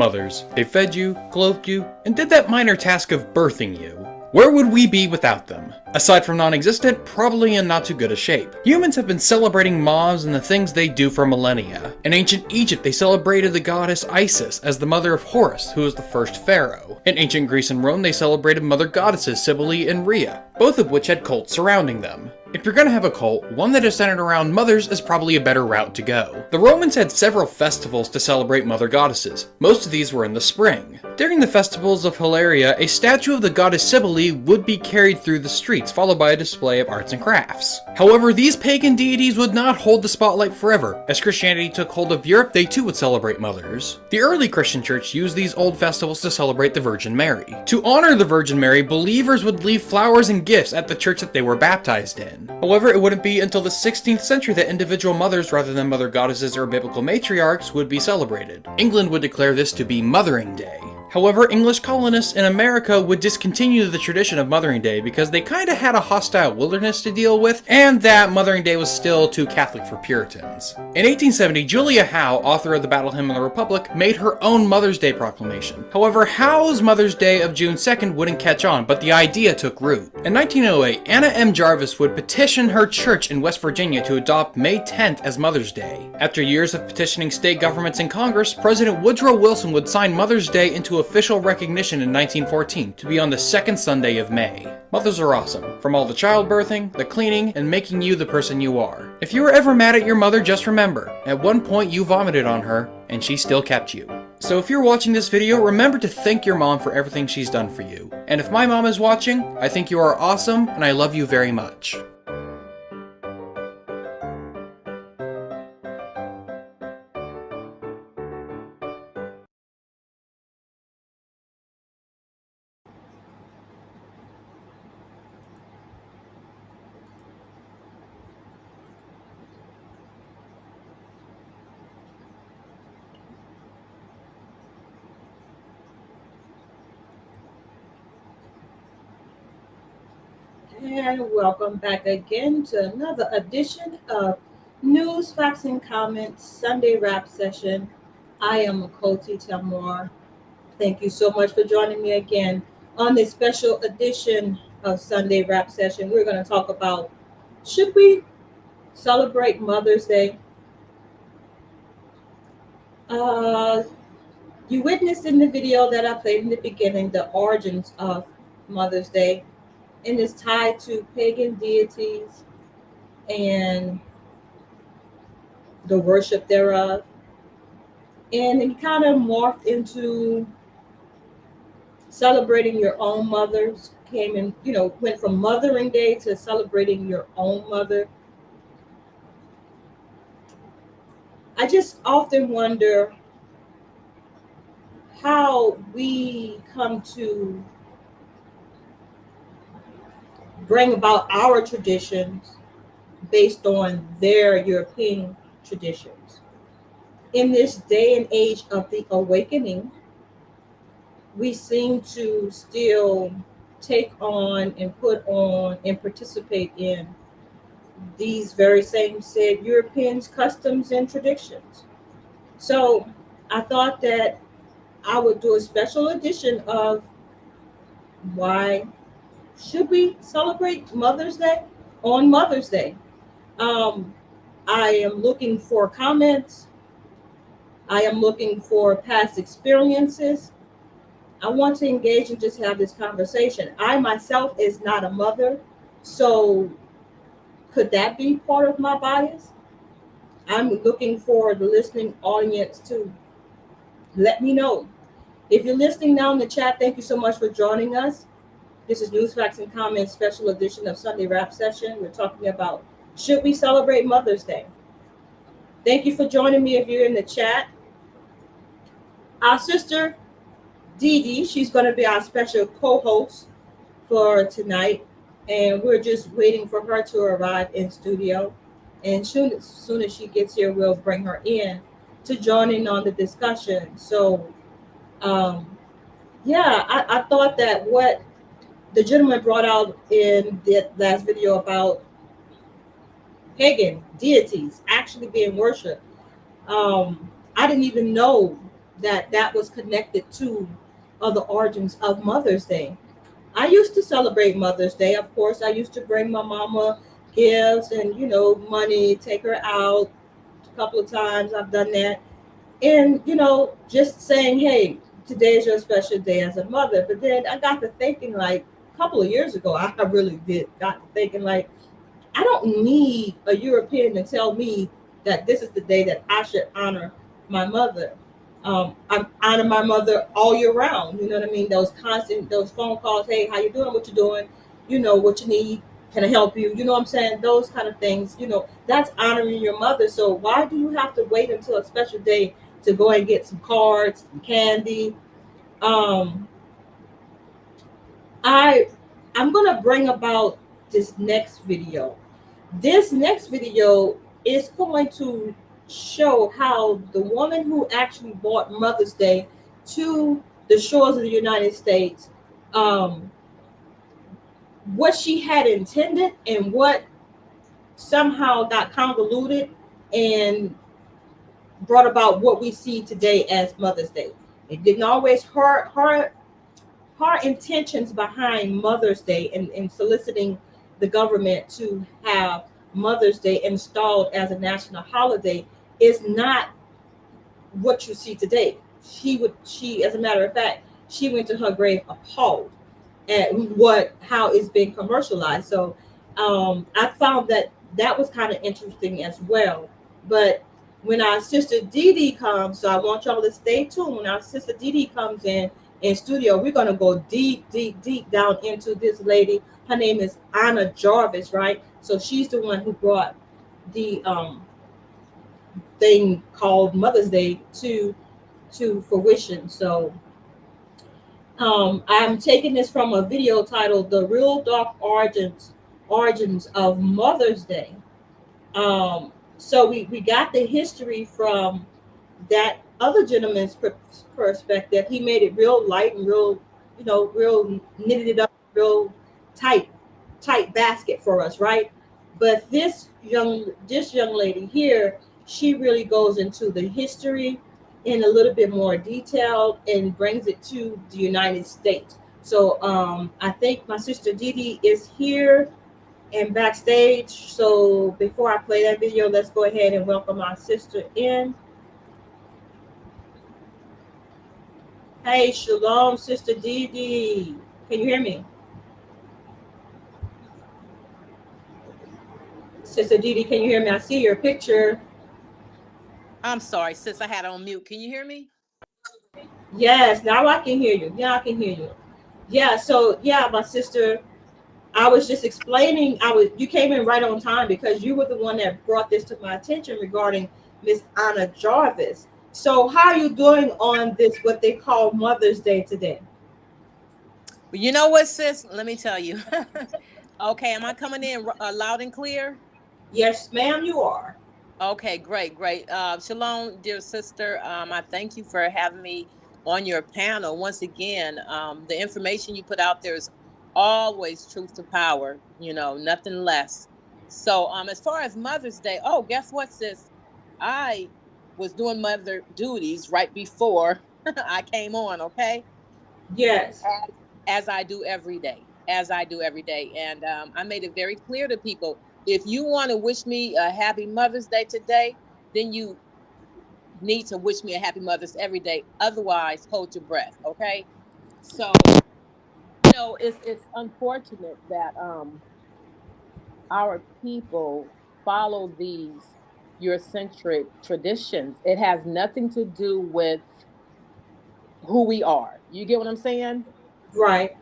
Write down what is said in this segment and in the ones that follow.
mothers. They fed you, clothed you, and did that minor task of birthing you. Where would we be without them? Aside from non-existent, probably in not too good a shape. Humans have been celebrating moms and the things they do for millennia. In ancient Egypt, they celebrated the goddess Isis as the mother of Horus, who was the first pharaoh. In ancient Greece and Rome, they celebrated mother goddesses Cybele and Rhea, both of which had cults surrounding them. If you're gonna have a cult, one that is centered around mothers is probably a better route to go. The Romans had several festivals to celebrate mother goddesses. Most of these were in the spring. During the festivals of Hilaria, a statue of the goddess Cybele would be carried through the streets, followed by a display of arts and crafts. However, these pagan deities would not hold the spotlight forever. As Christianity took hold of Europe, they too would celebrate mothers. The early Christian church used these old festivals to celebrate the Virgin Mary. To honor the Virgin Mary, believers would leave flowers and gifts at the church that they were baptized in. However, it wouldn't be until the 16th century that individual mothers rather than mother goddesses or biblical matriarchs would be celebrated. England would declare this to be Mothering Day. However, English colonists in America would discontinue the tradition of Mothering Day because they kinda had a hostile wilderness to deal with, and that Mothering Day was still too Catholic for Puritans. In 1870, Julia Howe, author of the Battle Hymn of the Republic, made her own Mother's Day proclamation. However, Howe's Mother's Day of June 2nd wouldn't catch on, but the idea took root. In 1908, Anna M. Jarvis would petition her church in West Virginia to adopt May 10th as Mother's Day. After years of petitioning state governments and Congress, President Woodrow Wilson would sign Mother's Day into official recognition in 1914 to be on the second Sunday of May. Mothers are awesome, from all the childbirthing, the cleaning, and making you the person you are. If you were ever mad at your mother, just remember, at one point you vomited on her, and she still kept you. So if you're watching this video, remember to thank your mom for everything she's done for you. And if my mom is watching, I think you are awesome, and I love you very much. And welcome back again to another edition of News, Facts, and Comments Sunday Rap Session. I am Achoti. Thank you so much for joining me again on this special edition of Sunday Rap Session. We're going to talk about, should we celebrate Mother's Day? You witnessed in the video that I played in the beginning the origins of Mother's Day. And is tied to pagan deities and the worship thereof. And it kind of morphed into celebrating your own mothers, went from Mothering Day to celebrating your own mother. I just often wonder how we come to bring about our traditions based on their European traditions. In this day and age of the awakening, we seem to still take on and put on and participate in these very same said Europeans' customs and traditions. So I thought that I would do a special edition of why should we celebrate Mother's Day on Mother's Day? I am looking for comments. I am looking for past experiences. I want to engage and just have this conversation. I myself is not a mother, so could that be part of my bias? I'm looking for the listening audience to let me know. If you're listening now in the chat, thank you so much for joining us. This is News, Facts, and Comments special edition of Sunday Rap Session. We're talking about, should we celebrate Mother's Day? Thank you for joining me if you're in the chat. Our sister, Dee Dee, she's going to be our special co-host for tonight. And we're just waiting for her to arrive in studio. And soon as she gets here, we'll bring her in to join in on the discussion. So, I thought that what the gentleman brought out in the last video about pagan deities actually being worshipped, I didn't even know that was connected to the origins of Mother's Day. I used to celebrate Mother's Day. Of course, I used to bring my mama gifts and money, take her out a couple of times. I've done that, and just saying, hey, today is your special day as a mother. But then I got to thinking, like a couple of years ago, I really did got to thinking, like, I don't need a European to tell me that this is the day that I should honor my mother. I honor my mother all year round. You know what I mean? Those phone calls. Hey, how you doing? What you doing? What you need. Can I help you? You know what I'm saying? Those kind of things. That's honoring your mother. So why do you have to wait until a special day to go and get some cards, some candy? Um, I I'm gonna bring about this next video. This next video is going to show how the woman who actually brought Mother's Day to the shores of the United States, um, what she had intended and what somehow got convoluted and brought about what we see today as Mother's Day. It didn't always hurt her intentions behind Mother's Day and soliciting the government to have Mother's Day installed as a national holiday is not what you see today. She, as a matter of fact, she went to her grave appalled at how it's been commercialized. So I found that was kind of interesting as well. But when our sister Dee Dee comes, so I want y'all to stay tuned. When our sister Dee Dee comes in studio, we're gonna go deep, deep, deep down into this lady. Her name is Anna Jarvis, right? So she's the one who brought the thing called Mother's Day to fruition. So I'm taking this from a video titled "The Real Dark Origins of Mother's Day." So we got the history from that other gentleman's perspective. He made it real light and real, real knitted it up, real tight, tight basket for us, right? But this young lady here, she really goes into the history in a little bit more detail and brings it to the United States. So I think my sister Dee Dee is here and backstage. So before I play that video, let's go ahead and welcome our sister in. Hey, shalom, sister Dee Dee. Can you hear me? Sister Dee Dee, can you hear me? I see your picture. I'm sorry, sis. I had on mute. Can you hear me? Yes, now I can hear you. Yeah, I can hear you. Yeah, so yeah, my sister, I was just explaining. You came in right on time because you were the one that brought this to my attention regarding Miss Anna Jarvis. So how are you doing on this what they call Mother's Day today? Well, you know what, sis? Let me tell you. Okay, am I coming in loud and clear? Yes, ma'am, you are. Okay, great, great. Shalom, dear sister. I thank you for having me on your panel once again. The information you put out there is always truth to power. Nothing less. So, as far as Mother's Day, oh, guess what, sis? I was doing mother duties right before I came on. Okay, Yes. as I do every day, and I made it very clear to people: if you want to wish me a happy Mother's Day today, then you need to wish me a happy Mother's every day. Otherwise, hold your breath. Okay. So it's unfortunate that our people follow these Eurocentric traditions. It has nothing to do with who we are. You get what I'm saying? Right.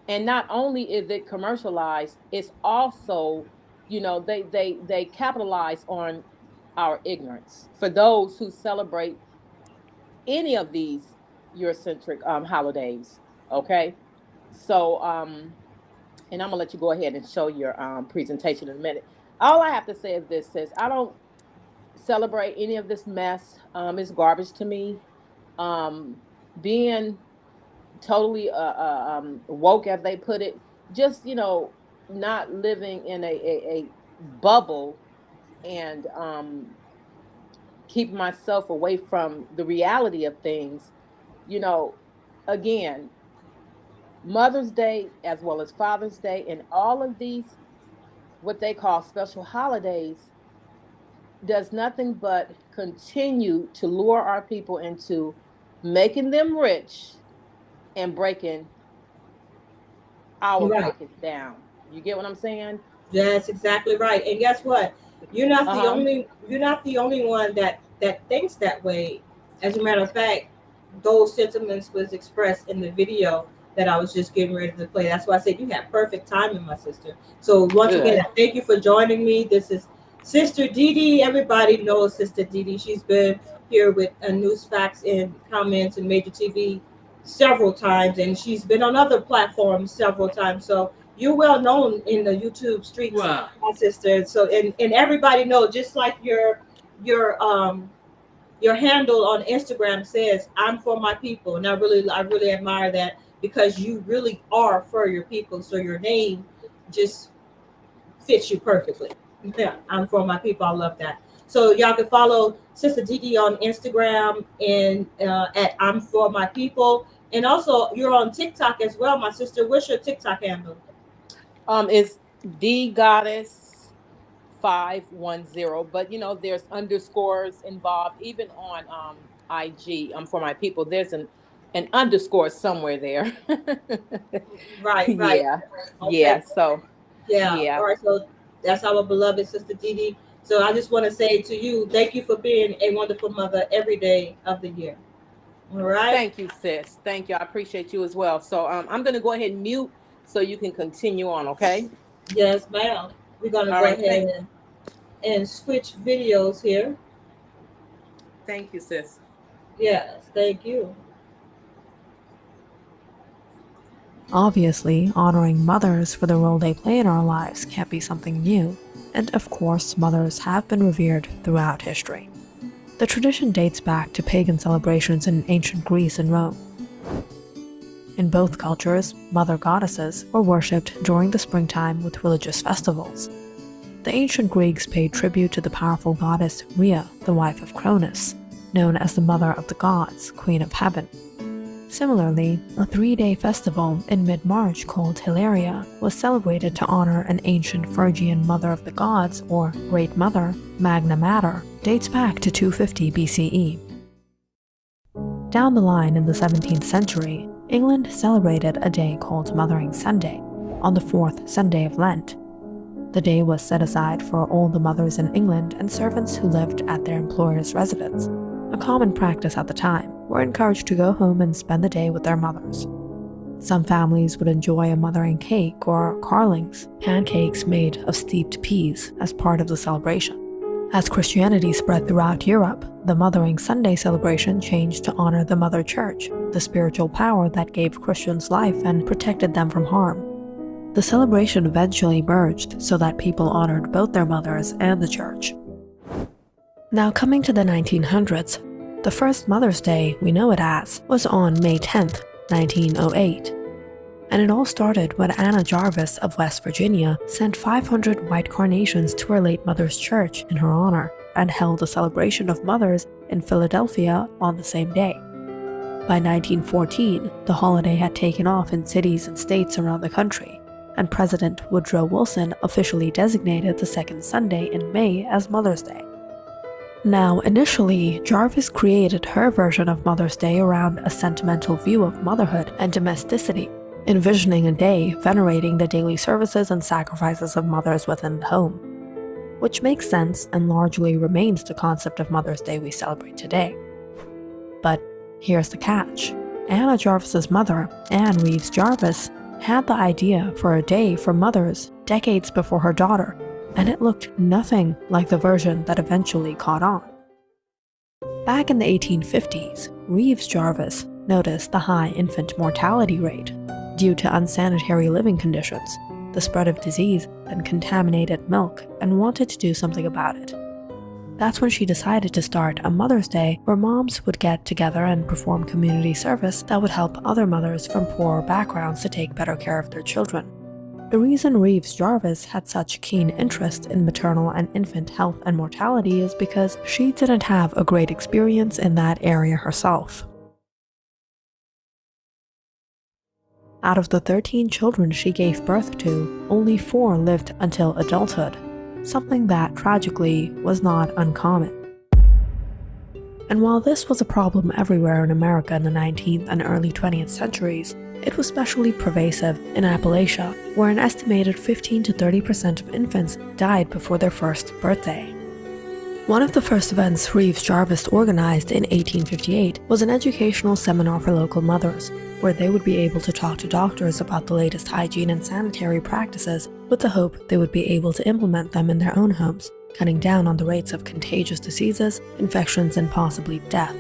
And not only is it commercialized, it's also, they capitalize on our ignorance for those who celebrate any of these Eurocentric holidays. Okay, so and I'm gonna let you go ahead and show your presentation in a minute. All I have to say is this: says I don't celebrate any of this mess. It's garbage to me. Um, being totally woke, as they put it, just not living in a bubble, and keeping myself away from the reality of things. you know, again, Mother's Day as well as Father's Day and all of these, what they call special holidays, does nothing but continue to lure our people into making them rich and breaking our Right. pockets down. You get what I'm saying? That's exactly right. And guess what? You're not the Uh-huh. only one that thinks that way. As a matter of fact, those sentiments was expressed in the video that I was just getting ready to play. That's why I said you had perfect timing, my sister. So once again, Good. thank you for joining me. This is Sister Dee. Everybody knows Sister Dee. She's been here with news, facts, and comments and Major TV several times, and she's been on other platforms several times. So you're well known in the YouTube streets, Wow. my sister. So and everybody knows, just like your your handle on Instagram says, "I'm for my people," and I really admire that because you really are for your people. So your name just fits you perfectly. Yeah, I'm for my people. I love that. So y'all can follow Sister Didi on Instagram and at I'm for my people, and also you're on TikTok as well, my sister. What's your TikTok handle? It's the goddess 510, but there's underscores involved even on IG. For my people, there's an underscore somewhere there. Right, right. Yeah. Okay. Yeah. So Yeah. yeah. All right. So that's our beloved Sister Didi. So I just want to say to you, thank you for being a wonderful mother every day of the year. All right. Thank you, sis. Thank you. I appreciate you as well. So I'm gonna go ahead and mute so you can continue on, okay? Yes, ma'am. We're gonna All go right, ahead and switch videos here. thank you, sis. Yes, thank you. Obviously, honoring mothers for the role they play in our lives can't be something new, and of course, mothers have been revered throughout history. The tradition dates back to pagan celebrations in ancient Greece and Rome. In both cultures, mother goddesses were worshipped during the springtime with religious festivals. The ancient Greeks paid tribute to the powerful goddess Rhea, the wife of Cronus, known as the Mother of the Gods, Queen of Heaven. Similarly, a 3-day festival in mid-March called Hilaria was celebrated to honor an ancient Phrygian Mother of the Gods, or Great Mother, Magna Mater, dates back to 250 BCE. Down the line in the 17th century, England celebrated a day called Mothering Sunday, on the 4th Sunday of Lent. The day was set aside for all the mothers in England and servants who lived at their employer's residence. A common practice at the time, were encouraged to go home and spend the day with their mothers. Some families would enjoy a mothering cake or carlings, pancakes made of steeped peas, as part of the celebration. As Christianity spread throughout Europe, the Mothering Sunday celebration changed to honor the Mother Church, the spiritual power that gave Christians life and protected them from harm. The celebration eventually merged so that people honored both their mothers and the church. Now coming to the 1900s, the first Mother's Day we know it as was on May 10th, 1908. And it all started when Anna Jarvis of West Virginia sent 500 white carnations to her late mother's church in her honor and held a celebration of mothers in Philadelphia on the same day. By 1914, the holiday had taken off in cities and states around the country, and President Woodrow Wilson officially designated the second Sunday in May as Mother's Day. Now, initially, Jarvis created her version of Mother's Day around a sentimental view of motherhood and domesticity, envisioning a day venerating the daily services and sacrifices of mothers within the home, which makes sense and largely remains the concept of Mother's Day we celebrate today. But here's the catch. Anna Jarvis's mother, Anne Reeves Jarvis, had the idea for a day for mothers decades before her daughter, and it looked nothing like the version that eventually caught on. Back in the 1850s, Reeves Jarvis noticed the high infant mortality rate due to unsanitary living conditions, the spread of disease, and contaminated milk, and wanted to do something about it. That's when she decided to start a Mother's Day where moms would get together and perform community service that would help other mothers from poorer backgrounds to take better care of their children. The reason Reeves Jarvis had such keen interest in maternal and infant health and mortality is because she didn't have a great experience in that area herself. Out of the 13 children she gave birth to, only 4 lived until adulthood, something that, tragically, was not uncommon. And while this was a problem everywhere in America in the 19th and early 20th centuries, it was especially pervasive in Appalachia, where an estimated 15 to 30% of infants died before their first birthday. One of the first events Reeves Jarvis organized in 1858 was an educational seminar for local mothers, where they would be able to talk to doctors about the latest hygiene and sanitary practices with the hope they would be able to implement them in their own homes, cutting down on the rates of contagious diseases, infections, and possibly death.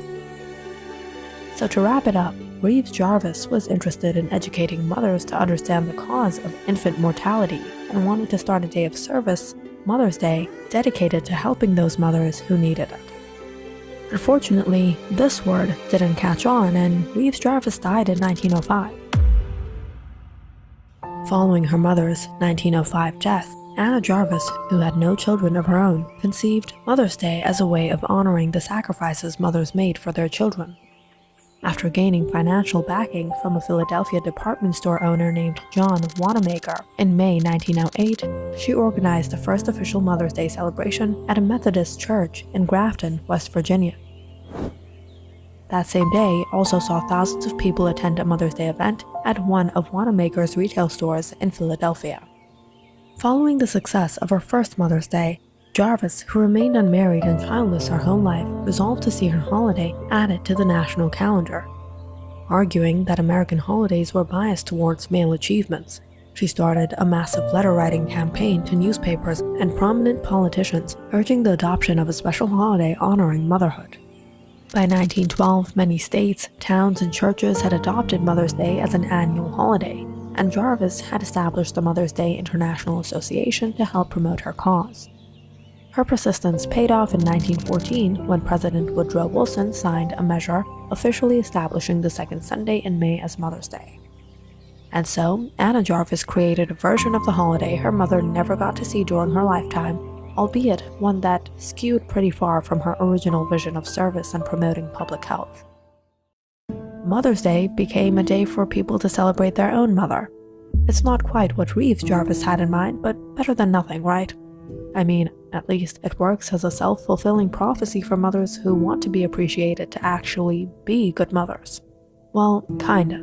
So to wrap it up, Reeves Jarvis was interested in educating mothers to understand the cause of infant mortality and wanted to start a day of service, Mother's Day, dedicated to helping those mothers who needed it. Unfortunately, this word didn't catch on and Reeves Jarvis died in 1905. Following her mother's 1905 death, Anna Jarvis, who had no children of her own, conceived Mother's Day as a way of honoring the sacrifices mothers made for their children. After gaining financial backing from a Philadelphia department store owner named John Wanamaker in May 1908, she organized the first official Mother's Day celebration at a Methodist church in Grafton, West Virginia. That same day also saw thousands of people attend a Mother's Day event at one of Wanamaker's retail stores in Philadelphia. Following the success of her first Mother's Day, Jarvis, who remained unmarried and childless her whole life, resolved to see her holiday added to the national calendar. Arguing that American holidays were biased towards male achievements, she started a massive letter-writing campaign to newspapers and prominent politicians, urging the adoption of a special holiday honoring motherhood. By 1912, many states, towns, and churches had adopted Mother's Day as an annual holiday, and Jarvis had established the Mother's Day International Association to help promote her cause. Her persistence paid off in 1914 when President Woodrow Wilson signed a measure officially establishing the second Sunday in May as Mother's Day. And so, Anna Jarvis created a version of the holiday her mother never got to see during her lifetime, albeit one that skewed pretty far from her original vision of service and promoting public health. Mother's Day became a day for people to celebrate their own mother. It's not quite what Reeves Jarvis had in mind, but better than nothing, right? I mean, at least it works as a self-fulfilling prophecy for mothers who want to be appreciated to actually be good mothers. Well, kinda.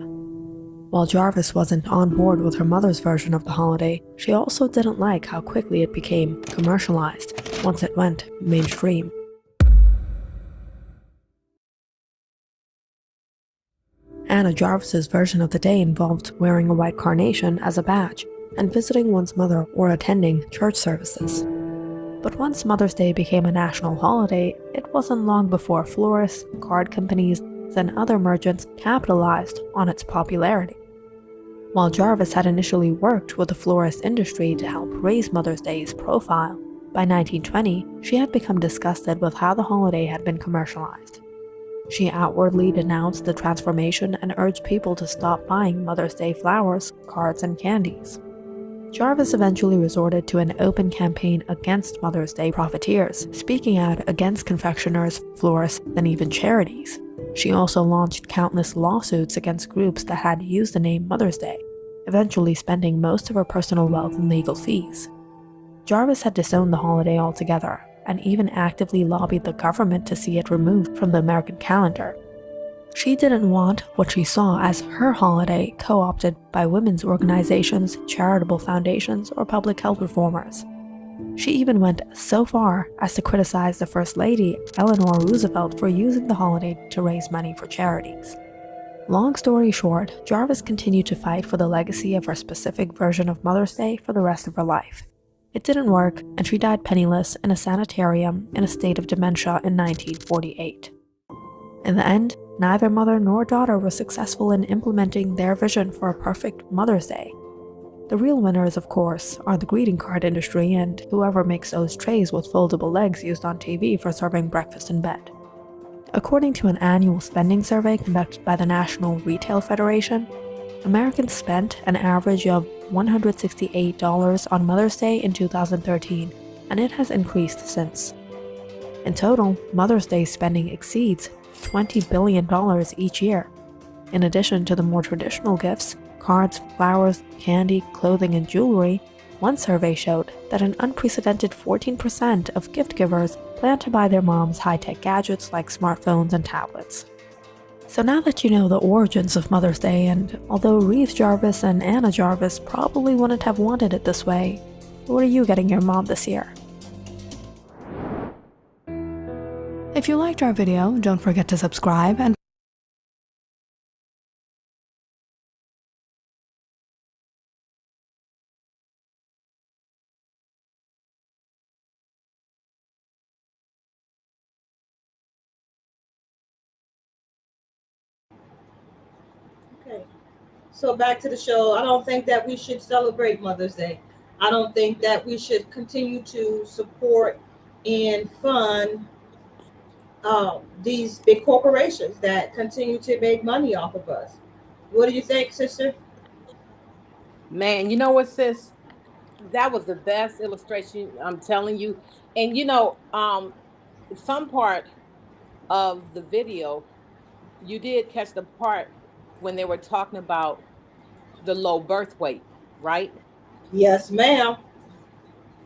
While Jarvis wasn't on board with her mother's version of the holiday, she also didn't like how quickly it became commercialized once it went mainstream. Anna Jarvis's version of the day involved wearing a white carnation as a badge and visiting one's mother or attending church services. But once Mother's Day became a national holiday, it wasn't long before florists, card companies, and other merchants capitalized on its popularity. While Jarvis had initially worked with the florist industry to help raise Mother's Day's profile, by 1920 she had become disgusted with how the holiday had been commercialized. She outwardly denounced the transformation and urged people to stop buying Mother's Day flowers, cards, and candies. Jarvis eventually resorted to an open campaign against Mother's Day profiteers, speaking out against confectioners, florists, and even charities. She also launched countless lawsuits against groups that had used the name Mother's Day, eventually spending most of her personal wealth in legal fees. Jarvis had disowned the holiday altogether, and even actively lobbied the government to see it removed from the American calendar. She didn't want what she saw as her holiday co-opted by women's organizations, charitable foundations, or public health reformers. She even went so far as to criticize the First Lady, Eleanor Roosevelt, for using the holiday to raise money for charities. Long story short, Jarvis continued to fight for the legacy of her specific version of Mother's Day for the rest of her life. It didn't work, and she died penniless in a sanitarium in a state of dementia in 1948. In the end, neither mother nor daughter were successful in implementing their vision for a perfect Mother's Day. The real winners, of course, are the greeting card industry and whoever makes those trays with foldable legs used on TV for serving breakfast in bed. According to an annual spending survey conducted by the National Retail Federation, Americans spent an average of $168 on Mother's Day in 2013, and it has increased since. In total, Mother's Day spending exceeds $20 billion each year. In addition to the more traditional gifts, cards, flowers, candy, clothing, and jewelry, one survey showed that an unprecedented 14% of gift givers plan to buy their moms high-tech gadgets like smartphones and tablets. So now that you know the origins of Mother's Day, and although Reeves Jarvis and Anna Jarvis probably wouldn't have wanted it this way, what are you getting your mom this year? If you liked our video, don't forget to subscribe and Okay. So back to the show. I don't think that we should celebrate Mother's Day. I don't think that we should continue to support and fund these big corporations that continue to make money off of us. What do you think, sister? Man, you know what, sis? That was the best illustration, I'm telling you. And some part of the video, you did catch the part when they were talking about the low birth weight, right? Yes, ma'am.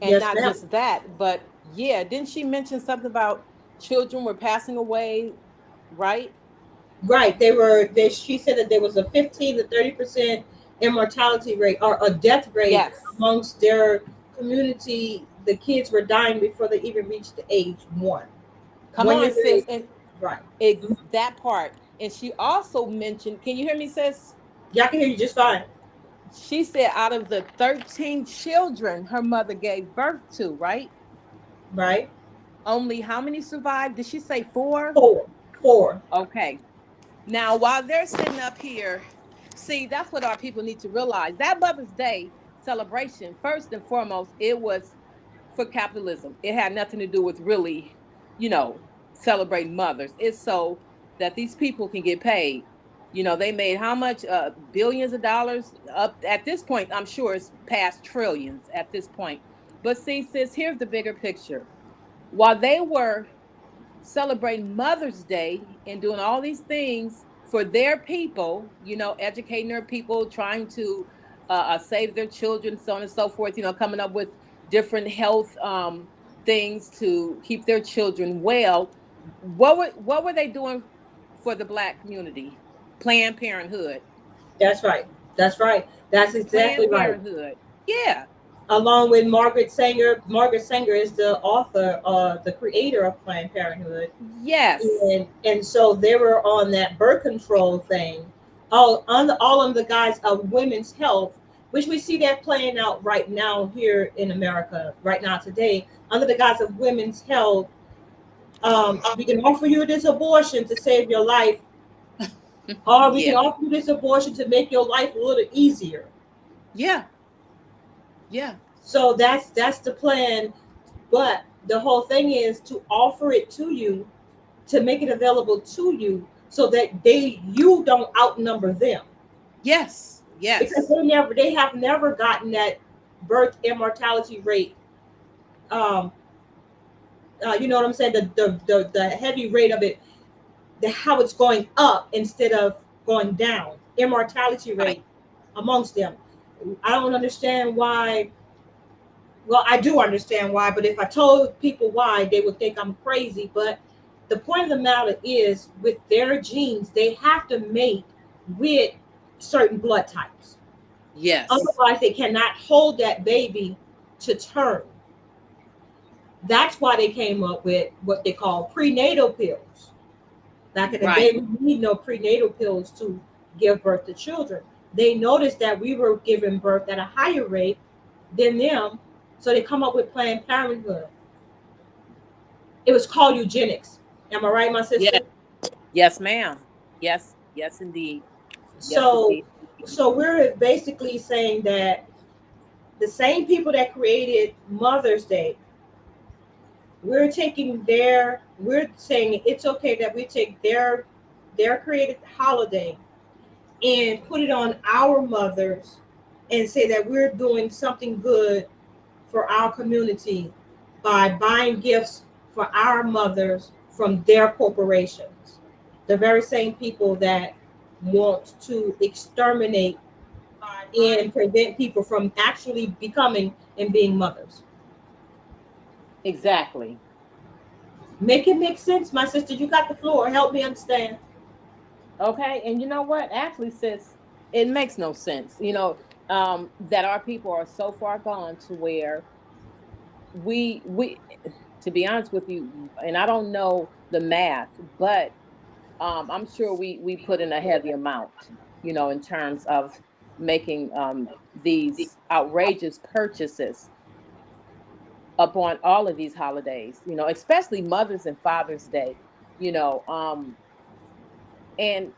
And Yes, not ma'am. just that, but yeah, didn't she mention something about children were passing away, right? Right. She said that there was a 15 to 30% immortality rate or a death rate Yes. amongst their community. The kids were dying before they even reached the age one. Come One on, year sis. age. And Right. that part. And she also mentioned, can you hear me, sis? Yeah, I can hear you just fine. She said out of the 13 children her mother gave birth to, right? Right. Only how many survived? Did she say four? Four. Four. Okay. Now, while they're sitting up here, see, that's what our people need to realize. That Mother's Day celebration, first and foremost, it was for capitalism. It had nothing to do with really, celebrating mothers. It's so that these people can get paid. They made how much? Billions of dollars. Up at this point, I'm sure it's past trillions at this point. But see, sis, here's the bigger picture. While they were celebrating Mother's Day and doing all these things for their people, educating their people, trying to save their children, so on and so forth, coming up with different health things to keep their children well. What were they doing for the Black community? Planned Parenthood. That's right. That's right. That's exactly Planned right. Parenthood. Yeah. Along with Margaret Sanger. Margaret Sanger is the author, the creator of Planned Parenthood. Yes. And so they were on that birth control thing, all on the guise of women's health, which we see that playing out right now here in America, right now today, under the guise of women's health. We can offer you this abortion to save your life, or we can Yeah. offer you this abortion to make your life a little easier. Yeah. Yeah. So that's the plan. But the whole thing is to offer it to you, to make it available to you, so that you don't outnumber them, Yes. because Yes. they have never gotten that birth immortality rate. Um, you know what I'm saying? The heavy rate of it, how it's going up instead of going down. Immortality Right. rate amongst them. I don't understand why. Well, I do understand why, but if I told people why, they would think I'm crazy. But the point of the matter is, with their genes, they have to mate with certain blood types. Yes. Otherwise, they cannot hold that baby to term. That's why they came up with what they call prenatal pills. Back in the day, Right. we need no prenatal pills to give birth to children. They noticed that we were giving birth at a higher rate than them, so they come up with Planned Parenthood. It was called eugenics. Am I right, my Yes. sister? Yes, ma'am. Yes. Yes, indeed. Yes, So, indeed. so we're basically saying that the same people that created Mother's Day, we're saying it's okay that we take their created holiday and put it on our mothers, and say that we're doing something good for our community by buying gifts for our mothers from their corporations. The very same people that want to exterminate and prevent people from actually becoming and being mothers. Exactly. Make it make sense, my sister. You got the floor. Help me understand. Okay. And you know what? Actually, sis, it makes no sense. That our people are so far gone to where we to be honest with you, and I don't know the math, but I'm sure we put in a heavy amount, in terms of making these outrageous purchases upon all of these holidays, especially Mother's and Father's Day, you know. And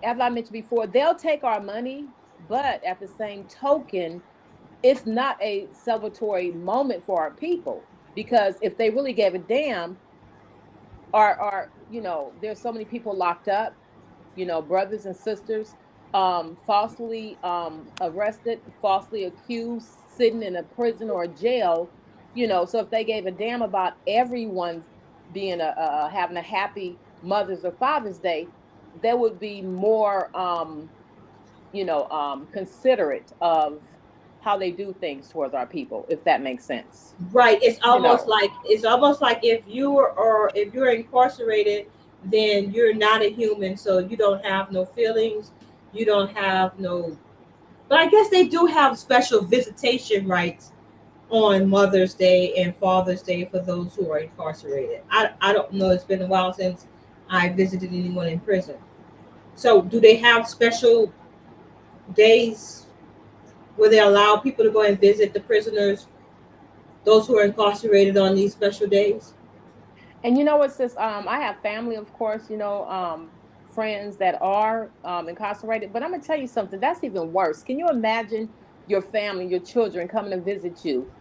as I mentioned before, they'll take our money, but at the same token, it's not a celebratory moment for our people, because if they really gave a damn, there's so many people locked up, brothers and sisters, falsely arrested, falsely accused, sitting in a prison or a jail. So if they gave a damn about everyone's being having a happy Mother's or Father's Day, there would be more considerate of how they do things towards our people, if that makes sense. Right. You know, It's almost like if you are, or if you're incarcerated, then you're not a human, so you don't have no feelings. You don't have no. But I guess they do have special visitation rights on Mother's Day and Father's Day for those who are incarcerated. I don't know. It's been a while since I visited anyone in prison. So do they have special days where they allow people to go and visit the prisoners, those who are incarcerated on these special days? and you know what, sis? I have family, of course, friends that are incarcerated. But I'm gonna tell you something. That's even worse. Can you imagine your family, your children coming to visit you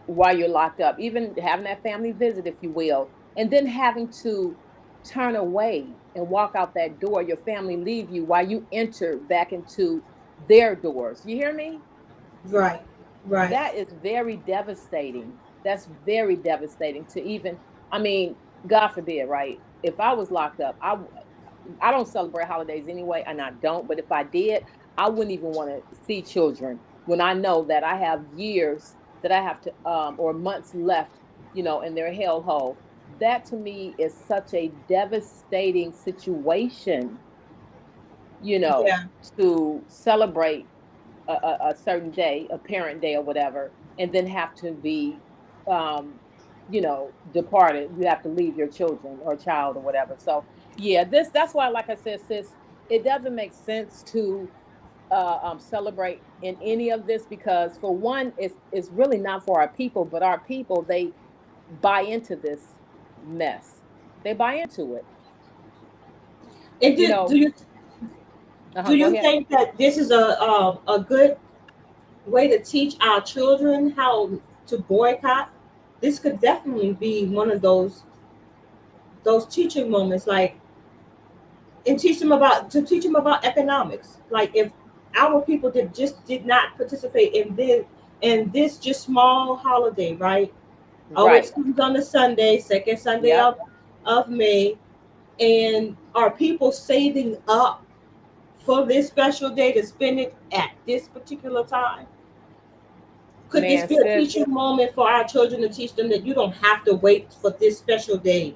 while you're locked up? Even having that family visit, if you will, and then having to turn away and walk out that door. Your family leave you while you enter back into their doors. You hear me? Right, right. That is very devastating. That's very devastating to even, I mean, God forbid, right? If I was locked up, I don't celebrate holidays anyway, and I don't. But if I did, I wouldn't even want to see children when I know that I have years that I have to, or months left, in their hellhole. That to me is such a devastating situation, you know, Yeah. to celebrate a certain day, a parent day or whatever, and then have to be, departed. You have to leave your children or child or whatever. So yeah, that's why, like I said, sis, it doesn't make sense to celebrate in any of this, because for one, it's really not for our people, but our people, they buy into this mess. They buy into it. And You do know, you go ahead. think that this is a good way to teach our children how to boycott? This could definitely be one of those teaching moments, like, and teach them about economics. Like, if our people did not participate in this just small holiday, right? Always Right. comes on the Sunday, second Sunday Yep. of May, and are people saving up for this special day to spend it at this particular time? Could this Man, be a sis. teaching moment for our children to teach them that you don't have to wait for this special day?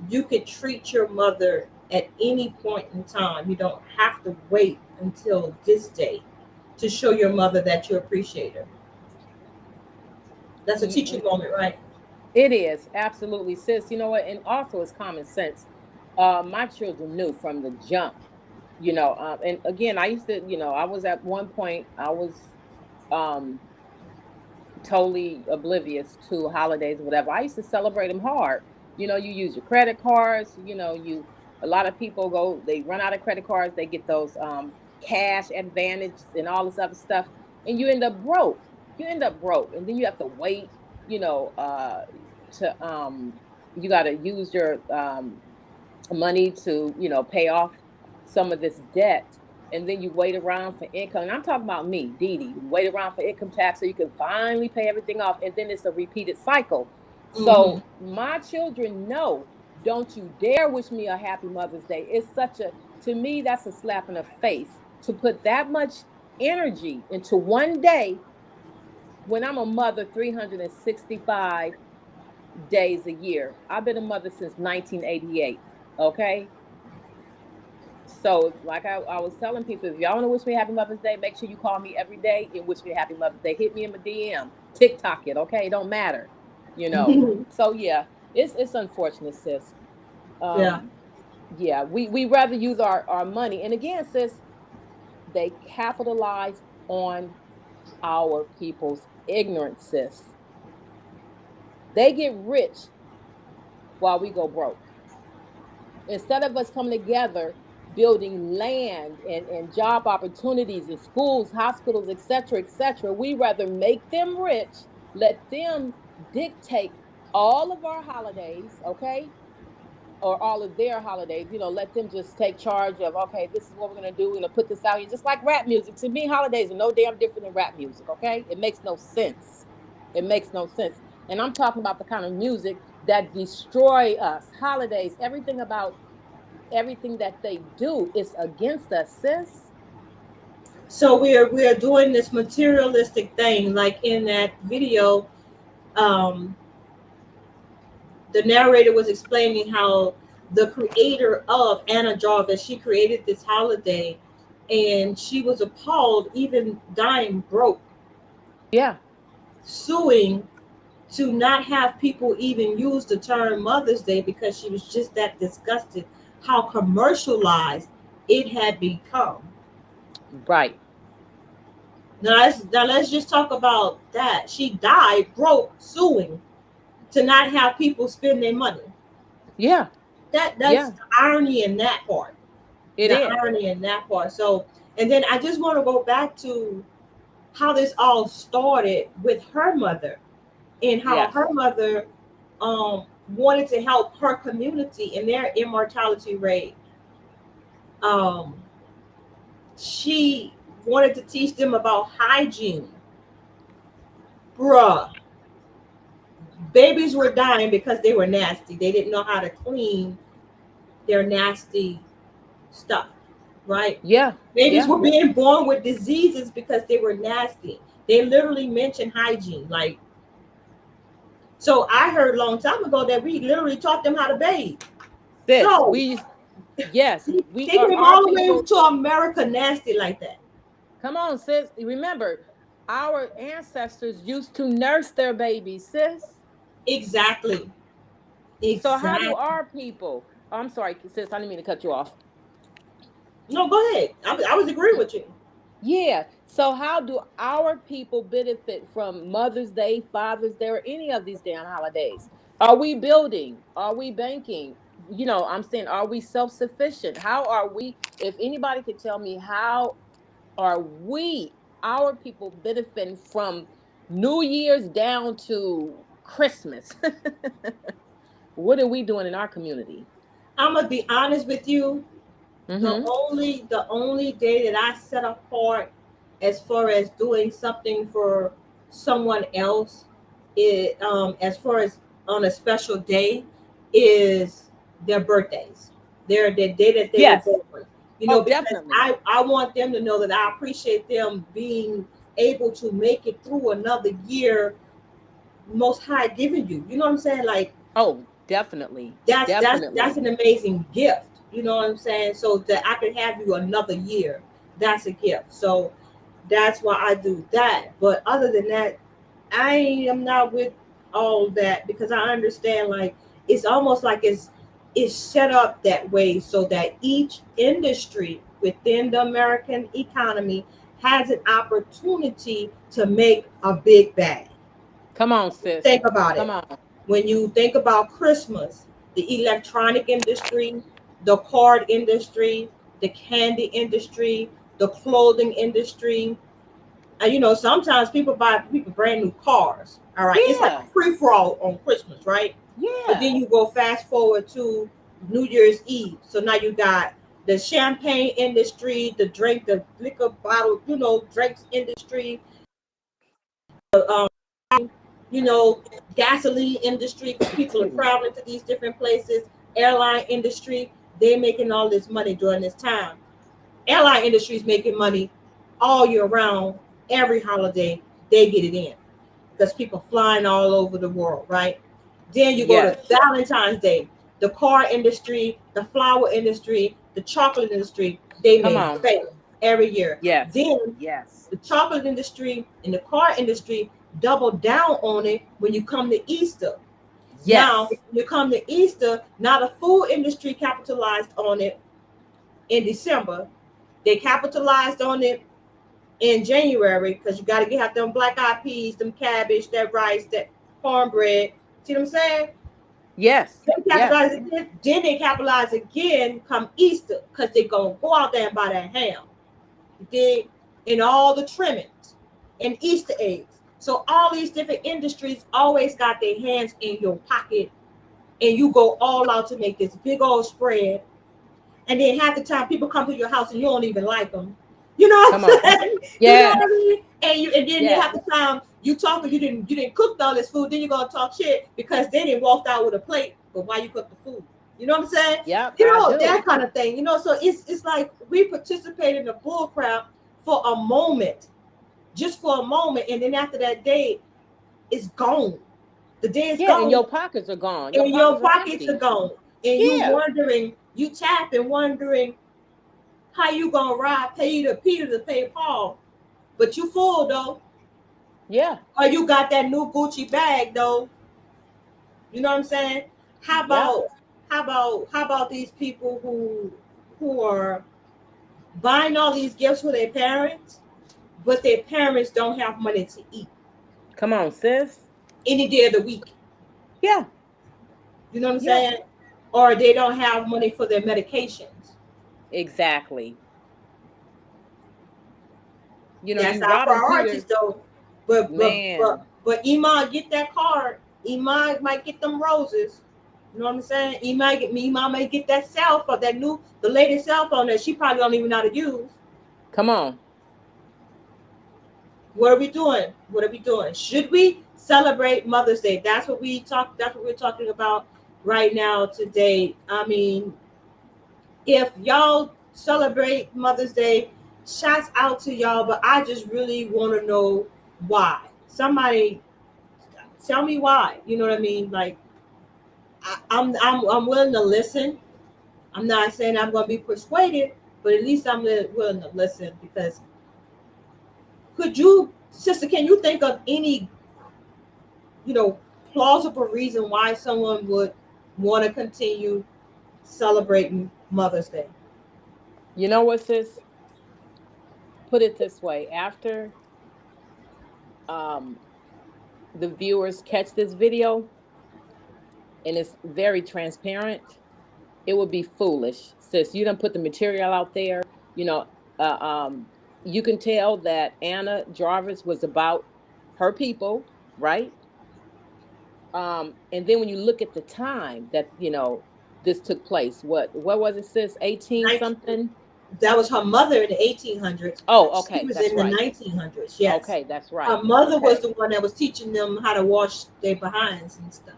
You could treat your mother at any point in time. You don't have to wait until this day to show your mother that you appreciate her. That's a teaching moment, right? It is absolutely, sis. You know what? And also, it's common sense. My children knew from the jump. And again, I used to, I was at one point, I was um, totally oblivious to holidays or whatever. I used to celebrate them hard. You use your credit cards. A lot of people they run out of credit cards. They get those cash advantage and all this other stuff, and you end up broke. You end up broke, and then you have to wait. You know, to you got to use your money to pay off some of this debt, and then you wait around for income. And I'm talking about me, Dee Dee. Wait around for income tax so you can finally pay everything off, and then it's a repeated cycle. Mm-hmm. So my children know, don't you dare wish me a happy Mother's Day. It's such a, to me, that's a slap in the face to put that much energy into one day when I'm a mother 365 days a year. I've been a mother since 1988. Okay. So, like I was telling people, if y'all want to wish me Happy Mother's Day, make sure you call me every day and wish me Happy Mother's Day. Hit me in my DM, TikTok it, okay? It don't matter, you know. So yeah, it's unfortunate, sis. Yeah. Um, yeah, we rather use our money, and again, sis, they capitalize on our people's ignorance, sis. They get rich while we go broke. Instead of us coming together building land and job opportunities in schools, hospitals, etc., we rather make them rich, let them dictate all of our holidays, okay, or all of their holidays, let them just take charge of, okay, this is what we're going to do, we're going to put this out here, just like rap music. To me, holidays are no damn different than rap music. Okay, it makes no sense. It makes no sense. And I'm talking about the kind of music that destroy us. Holidays, everything about everything that they do is against us, sis. So we are doing this materialistic thing, like in that video. Um, the narrator was explaining how the creator of Anna Jarvis, she created this holiday, and she was appalled, even dying broke, Yeah. suing to not have people even use the term Mother's Day because she was just that disgusted how commercialized it had become. Right. Now let's just talk about that. She died broke suing to not have people spend their money. Yeah. That's Yeah. the irony in that part. It The is. irony in that part. So, and then I just want to go back to how this all started with her mother, and how Yes. her mother wanted to help her community in their immortality rate. Um, she wanted to teach them about hygiene. Bruh, babies were dying because they were nasty. They didn't know how to clean their nasty stuff, right? Yeah. Babies Yeah. were being born with diseases because they were nasty. They literally mentioned hygiene. Like, so I heard a long time ago that we literally taught them how to bathe. Sis, So yes, we they are came our all the way people. to America nasty like that. Come on, sis. Remember, our ancestors used to nurse their babies, sis. Exactly. So how do Exactly. our people? I'm sorry, sis. I didn't mean to cut you off. No, go ahead. I was agreeing with you. Yeah. So how do our people benefit from Mother's Day, Father's Day, or any of these damn holidays? Are we building? Are we banking? I'm saying, are we self-sufficient? How are we? If anybody could tell me, how are we, our people, benefiting from New Year's down to Christmas? What are we doing in our community? I'm gonna be honest with you. The Mm-hmm. only day that I set apart as far as doing something for someone else, as far as on a special day, is their birthdays. The day that they were Yes. born. Oh, Because definitely. I want them to know that I appreciate them being able to make it through another year, most high giving you. You know what I'm saying? Like, Oh, definitely. that's Definitely. an amazing gift. You know what I'm saying? So that I could have you another year, that's a gift. So that's why I do that. But other than that, I am not with all that, because I understand, like, it's almost like it's set up that way so that each industry within the American economy has an opportunity to make a big bag. Come on, sis. Think about Come it. on. When you think about Christmas, the electronic industry, the card industry, the candy industry, the clothing industry, and sometimes people buy people brand new cars. All right, it's like Yeah. a free for all on Christmas, right? But Yeah. then you go fast forward to New Year's Eve. So now you got the champagne industry, the liquor bottle, drinks industry, um, you know, gasoline industry, because people are Excuse me. traveling to these different places. Airline industry, they're making all this money during this time. Airline industry is making money all year round, every holiday, they get it in because people flying all over the world, right? Then you go to Yes. Valentine's Day, the car industry, the flower industry, the chocolate industry, they Come make on. bank every year. Yes. Then Yes. the chocolate industry and the car industry double down on it when you come to Easter. Now, Yes. when you come to Easter, now the food industry capitalized on it in December. They capitalized on it in January because you got to get out them black eyed peas, them cabbage, that rice, that cornbread. See what I'm saying? Yes. They Yes. capitalize again, then they capitalize again come Easter because they're going to go out there and buy that ham. Dig in all the trimmings and Easter eggs. So all these different industries always got their hands in your pocket, and you go all out to make this big old spread. And then half the time people come to your house and you don't even like them. You know what Come I'm on. saying? You know what I Yes. mean? And then they Yes. half the time you talk, you didn't cook all this food, then you're gonna talk shit because they didn't walk out with a plate, but why you cook the food? You know what I'm saying? Yep, You I know, do. that kind of thing. You know, so it's like we participate in the bull crap for a moment, just for a moment, and then after that day, it's gone. The day is Yeah, and gone, your pockets are gone. Your and your pockets are pockets are empty. gone, and you Yeah. wondering, you tapping, wondering how you gonna ride Peter to pay Paul, but you full though, Yeah. or you got that new Gucci bag though. You know what I'm saying? How Yep. about how about these people who are buying all these gifts for their parents, but their parents don't have money to eat Come on, sis. any day of the week. Yeah. You know what I'm Yeah. saying? Or they don't have money for their medications. Exactly. You know, That's you our robbing priorities Peter, though. But man. Iman get that card. Iman might get them roses. You know what I'm saying? Iman may get that cell phone, the latest cell phone that she probably don't even know how to use. Come on. What are we doing? What are we doing? Should we celebrate Mother's Day? That's what we're talking about right now today. I mean, if y'all celebrate Mother's Day, shouts out to y'all, but I just really want to know why. Somebody tell me why. You know what I mean? Like I'm willing to listen. I'm not saying I'm going to be persuaded, but at least I'm willing to listen because could you, sister, can you think of any, you know, plausible reason why someone would want to continue celebrating Mother's Day? You know what, sis? Put it this way. After um the viewers catch this video and it's very transparent, it would be foolish, sis. You done put the material out there. You know, uh, um, you can tell that Anna Jarvis was about her people, right? And then when you look at the time that this took place, what was it, sis? 18 something. That was her mother in the 1800s. Oh, She okay, was that's in the right. 1900s. Yes, Okay, that's right. her mother was Okay. the one that was teaching them how to wash their behinds and stuff.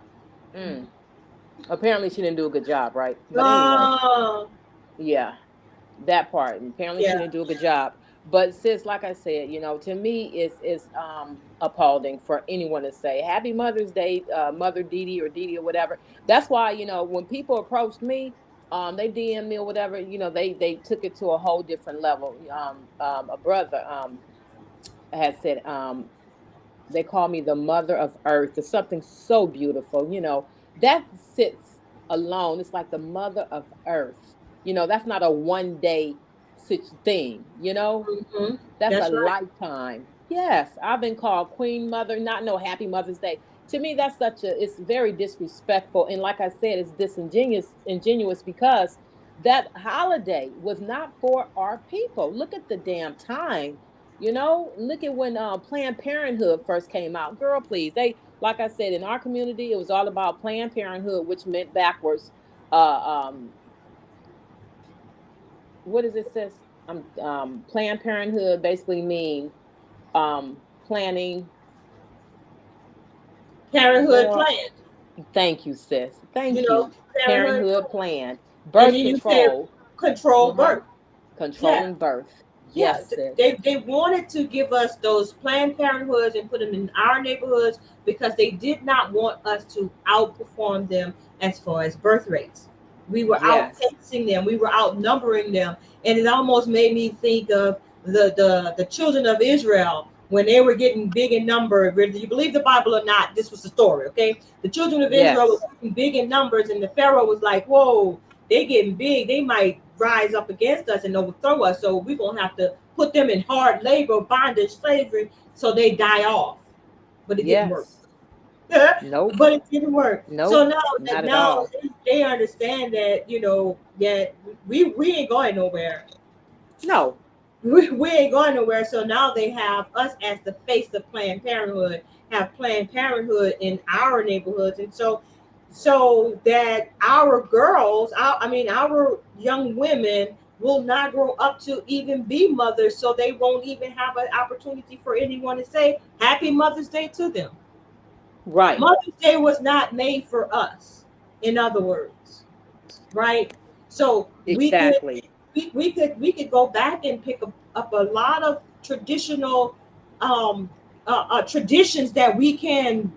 Mm. Apparently, she didn't do a good job, right? But anyway, Oh, yeah, that part. And apparently, she yeah. didn't do a good job. But sis, like I said, to me, it's appalling for anyone to say Happy Mother's Day, Mother Dee or Dee or whatever. That's why when people approached me, they DM me or whatever, they took it to a whole different level. A brother had said they call me the mother of earth. It's something so beautiful, that sits alone. It's like the mother of earth. That's not a one day such thing, Hmm. that's a That's right. lifetime. Yes, I've been called Queen Mother, not no Happy Mother's Day. To me, it's very disrespectful. And like I said, it's ingenuous because that holiday was not for our people. Look at the damn time. Look at when Planned Parenthood first came out. Girl, please. Like I said, in our community, it was all about Planned Parenthood, which meant backwards. Um, what does it says? Planned Parenthood basically mean planning. Parenthood Girl, plan. thank you, sis. You Thank know, you. parenthood Parenthood plan. plan, And birth then you say control, control uh-huh, birth. Yeah. controlling birth. Yeah, Yes, sis. they wanted to give us those Planned Parenthoods and put them in our neighborhoods because they did not want us to outperform them as far as birth rates. We were Yes. outpacing them. We were outnumbering them, and it almost made me think of the children of Israel when they were getting big in number. Whether you believe the Bible or not, this was the story. Okay, the children of Israel were Yes. getting big in numbers, and the Pharaoh was like, "Whoa, they getting big. They might rise up against us and overthrow us. So we're gonna have to put them in hard labor, bondage, slavery, so they die off." But it didn't work. Yes. Nope. But it didn't work. So Nope. Not at now all. they understand that that we ain't going nowhere. No. We ain't going nowhere. So now they have us as the face of Planned Parenthood, have Planned Parenthood in our neighborhoods, and so that our girls, our young women will not grow up to even be mothers, so they won't even have an opportunity for anyone to say Happy Mother's Day to them. Right. Mother's Day was not made for us, in other words, right? So Exactly. we could go back and pick up a lot of traditional um, traditions that we can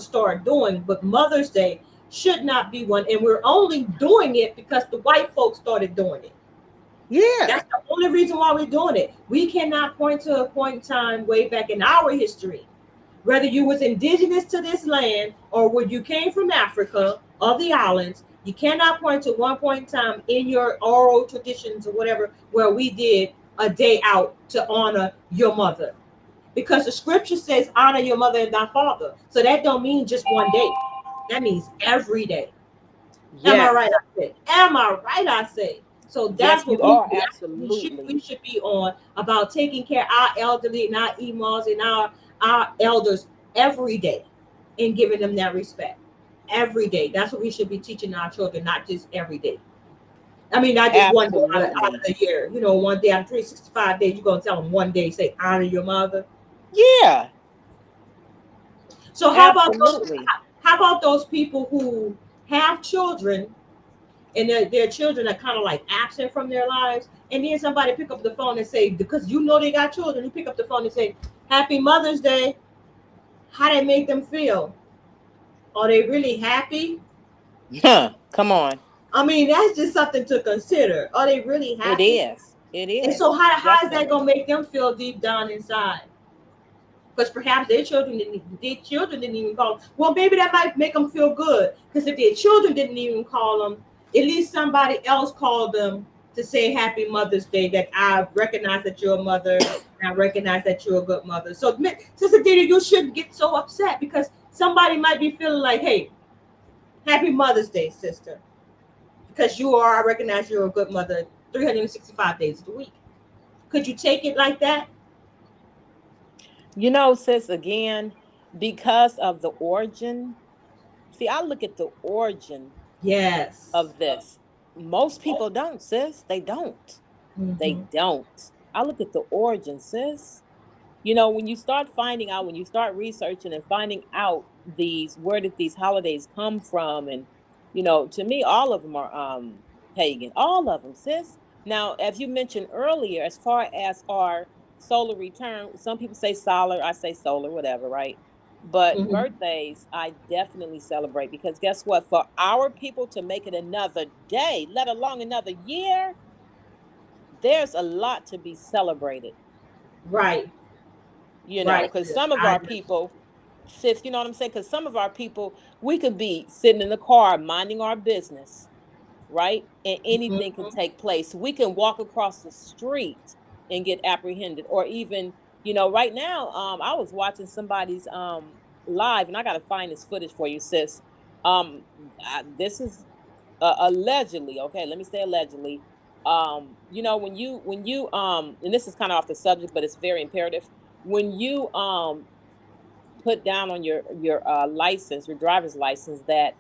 start doing, but Mother's Day should not be one, and we're only doing it because the white folks started doing it. Yeah. That's the only reason why we're doing it. We cannot point to a point in time way back in our history, whether you was indigenous to this land or when you came from Africa or the islands. You cannot point to one point in time in your oral traditions or whatever where we did a day out to honor your mother, because the scripture says honor your mother and thy father. So that don't mean just one day. That means every day. Am I right? Yes. I say. Am I right? I say. So Yes, that's you what we are. that's what Absolutely. we should be on, about taking care of our elderly and our imams and our elders every day, and giving them that respect every day. That's what we should be teaching our children, not just every day. I mean, not just one day out of Absolutely. the year. One day out of 365 days, you're gonna tell them one day, say honor your mother. Yeah. So Absolutely. how about those people who have children and their children are kind of like absent from their lives, and then somebody pick up the phone and say, because they got children, you pick up the phone and say Happy Mother's Day. How they make them feel? Are they really happy? Huh. Come on. I mean, that's just something to consider. Are they really It happy? is. It And so is. how is that Definitely. gonna make them feel deep down inside? Because perhaps their children didn't even call them. Well, maybe that might make them feel good, because if their children didn't even call them, at least somebody else called them to say Happy Mother's Day, that I recognize that you're a mother, and I recognize that you're a good mother. So Sister Dita, you shouldn't get so upset, because somebody might be feeling like, hey, Happy Mother's Day, sister, because I recognize you're a good mother 365 days a week. Could you take it like that? Sis, again, because of the origin. See, I look at the origin Yes. of this. Most people don't, sis. They don't. They Hmm. don't. I look at the origin, sis. When you start finding out, when you start researching and finding out where did these holidays come from, and to me, all of them are pagan. All of them, sis. Now, as you mentioned earlier, as far as our solar return, some people say solar, I say solar, whatever, right? But Hmm. birthdays, I definitely celebrate, because guess what? For our people to make it another day, let alone another year, there's a lot to be celebrated. Right. Right, Because sis. some of I our agree. people, sis, you know what I'm saying? Because some of our people, we could be sitting in the car minding our business, right? And anything can Mhm. take place. We can walk across the street and get apprehended, or even, right now, I was watching somebody's live, and I got to find this footage for you, sis. Um, this is allegedly, okay. Let me say allegedly. And this is kind of off the subject, but it's very imperative. When you put down on your license, your driver's license, that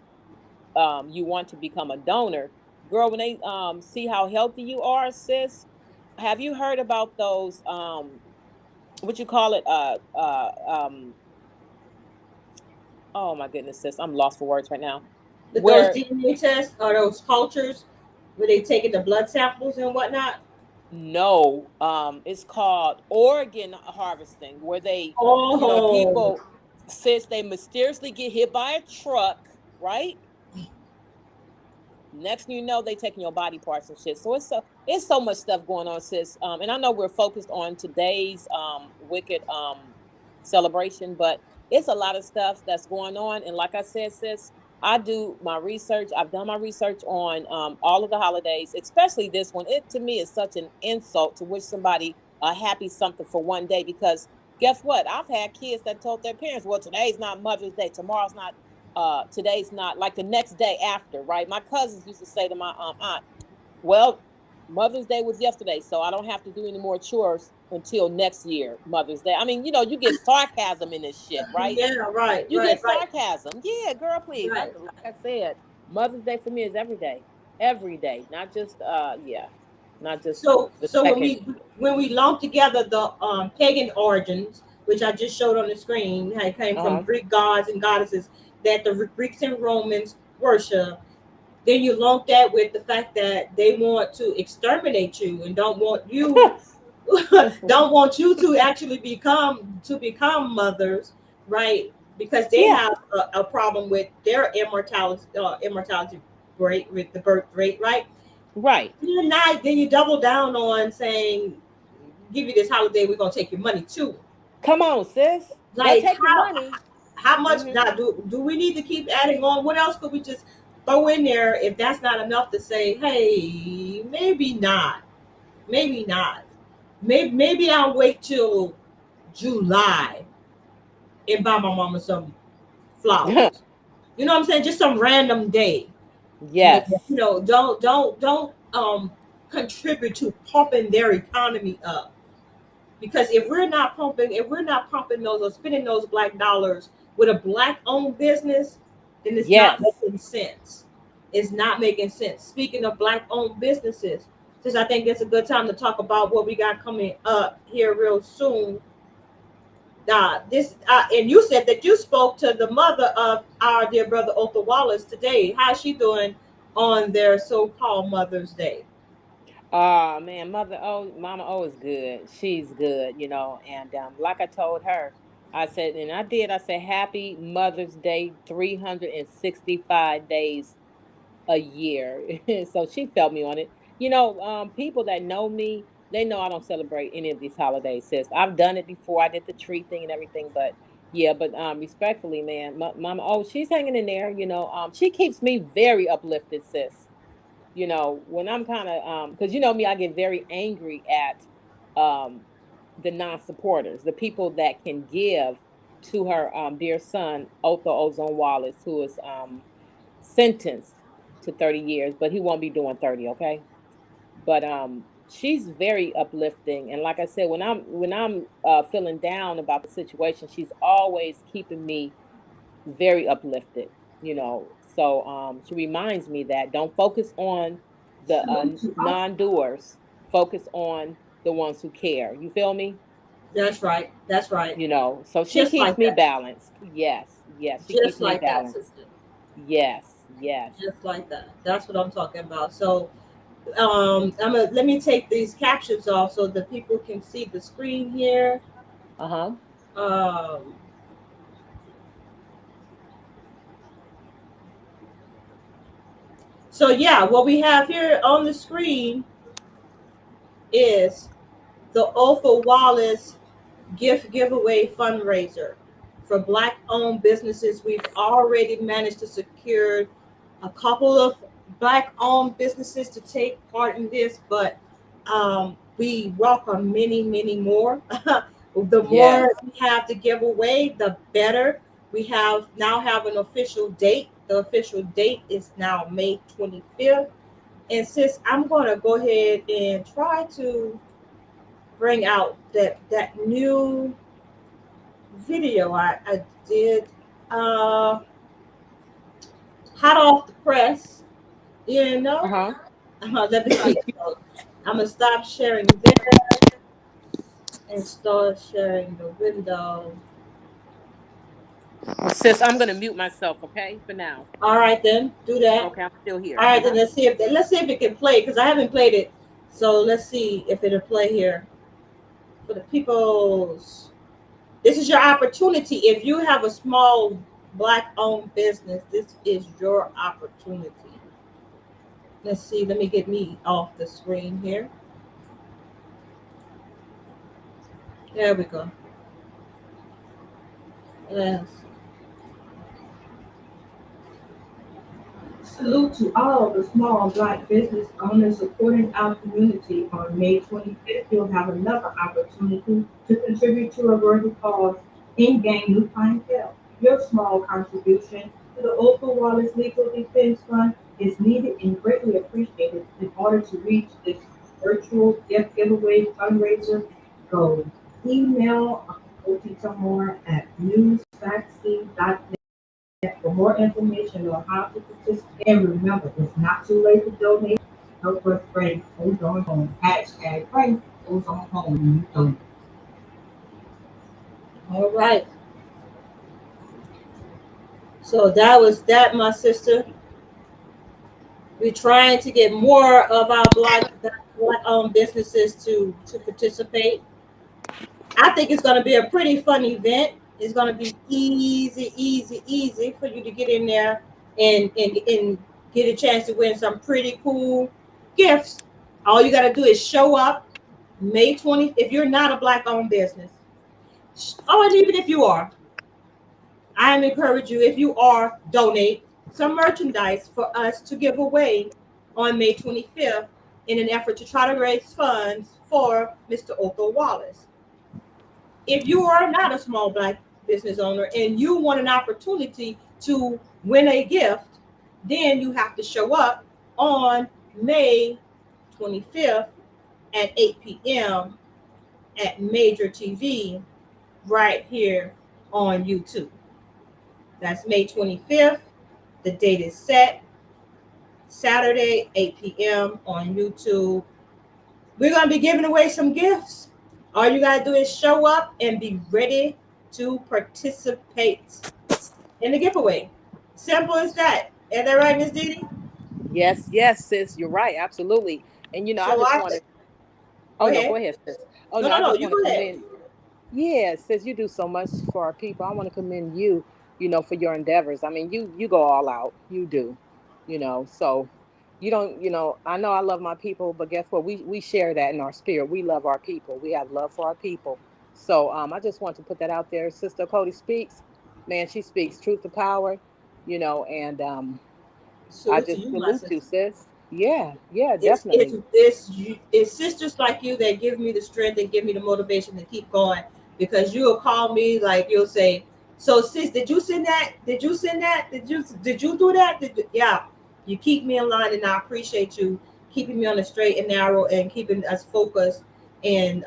you want to become a donor, girl, when they see how healthy you are, sis, have you heard about those what you call it oh my goodness, sis, I'm lost for words right now, But those where DNA tests or those cultures where they taking the blood samples and whatnot. No, it's called Oregon harvesting, where they, Oh, people, since they mysteriously get hit by a truck, right? Next thing you know, they taking your body parts and shit. So it's so much stuff going on, sis. And I know we're focused on today's wicked celebration, but it's a lot of stuff that's going on. And like I said, sis, I do my research. I've done my research on all of the holidays, especially this one. It to me is such an insult to wish somebody a happy something for one day, because guess what? I've had kids that told their parents, "Well, today's not Mother's Day. Tomorrow's not, today's not, like the next day after," right? My cousins used to say to my aunt, "Well, Mother's Day was yesterday, so I don't have to do any more chores until next year, Mother's Day." I mean, you get sarcasm in this shit, right? yeah, right, You right, get right, sarcasm. Yeah, girl, please. right. Like I said, Mother's Day for me is every day, not just yeah, not just the So second. when we lump together the pagan origins, which I just showed on the screen, how it came Uh from huh. Greek gods and goddesses that the Greeks and Romans worship, then you lump that with the fact that they want to exterminate you and don't want you don't want you to actually become mothers, right? Because they Yeah. have a problem with their immortality rate, with the birth rate, right? Right. Then you double down on saying, give you this holiday, we're gonna take your money too. Come on, sis. They'll Like take your money. how much Mm-hmm. now do we need to keep adding on? What else could we just throw in there if that's not enough to say, hey, maybe not, maybe not. Maybe I'll wait till July and buy my mama some flowers. You know what I'm saying? Just some random day. Yes. Don't contribute to pumping their economy up. Because if we're not pumping those or spending those black dollars with a black owned business, then it's not Yes. making sense. It's not making sense. Speaking of black owned businesses, since I think it's a good time to talk about what we got coming up here real soon. This and you said that you spoke to the mother of our dear brother Otha Wallace today. How's she doing on their so-called Mother's Day? Oh man, Mama O is good. She's good, and like I told her, I said, and I said, Happy Mother's Day, 365 days a year. So she felt me on it. People that know me, they know I don't celebrate any of these holidays, sis. I've done it before. I did the tree thing and everything, but yeah, but respectfully, man, Mama O, she's hanging in there. She keeps me very uplifted, sis. When I'm kind of because me, I get very angry at the non-supporters, the people that can give to her dear son Otho Ozone Wallace, who is sentenced to 30 years, but he won't be doing 30, okay? But she's very uplifting, and like I said, when I'm feeling down about the situation, she's always keeping me very uplifted, So she reminds me that don't focus on the Salute to her. non-doers, focus on the ones who care. You feel me? That's right. That's right. So she Just keeps like me that. balanced. Yes, yes, she keeps Just me like that, balanced. sister. Yes, yes. Just like that. That's what I'm talking about. So, let me take these captions off so that people can see the screen here. Uh-huh. Um, so yeah, what we have here on the screen is the Otha Wallace gift giveaway fundraiser for black owned businesses. We've already managed to secure a couple of black owned businesses to take part in this, but we welcome many, many more. The more Yes. we have to give away, the better. We have an official date. The official date is now May 25th. And sis, I'm going to go ahead and try to bring out that new video I did, uh, hot off the press, you know. Uh-huh. Let me see. So I'm gonna stop sharing there and start sharing the window. Sis, I'm gonna mute myself, okay? For now. All right, then do that. Okay, I'm still All here. right, then Uh-huh. let's see if it can play because I haven't played it So let's see if it'll play here for the people's. This is your opportunity. If you have a small black-owned business, this is your opportunity. Let's see. Let me get me off the screen here. There we go. Yes. Salute to all the small black business owners supporting our community. On May 25th, you'll have another opportunity to contribute to a worthy cause and gain new clientele. Your small contribution to the Oprah Wallace Legal Defense Fund is needed and greatly appreciated in order to reach this virtual gift giveaway fundraiser goal. Email Achoti at newsvaccine.net for more information on how to participate. And remember, it's not too late to donate. Help us bring ozone home. Hashtag bring ozone home. All right. So that was that, my sister. We're trying to get more of our black-owned businesses to participate. I think it's going to be a pretty fun event. It's going to be easy for you to get in there and get a chance to win some pretty cool gifts. All you got to do is show up May 20th. If you're not a black-owned business, and even if you are, I encourage you, if you are, donate some merchandise for us to give away on May 25th in an effort to try to raise funds for Mr. Otho Wallace. If you are not a small black business owner and you want an opportunity to win a gift, then you have to show up on May 25th at 8 p.m. at MajorTv right here on YouTube. That's May 25th. The date is set. Saturday, 8 p.m. on YouTube. We're going to be giving away some gifts. All you got to do is show up and be ready to participate in the giveaway. Simple as that. Is that right, Miss Didi? Yes, sis, you're right, absolutely. And I So just I want to. go Oh no, go ahead. ahead, sis. Oh No, no, no, I no. just You want to go ahead. commend. Yeah, sis, you do so much for our people. I want to commend you, for your endeavors. I mean, you go all out. You do, So you don't, I know I love my people, but guess what? We share that in our spirit. We love our people. We have love for our people. So I just want to put that out there. Sister Cody speaks, man. She speaks truth to power, and I Salute to just you, my salute you, sister. sis. Yeah, it's it's definitely. it's sisters like you that give me the strength and give me the motivation to keep going, because you'll call me, like you'll say, so sis, did you send that, did you do that, yeah, you keep me in line, and I appreciate you keeping me on the straight and narrow and keeping us focused, and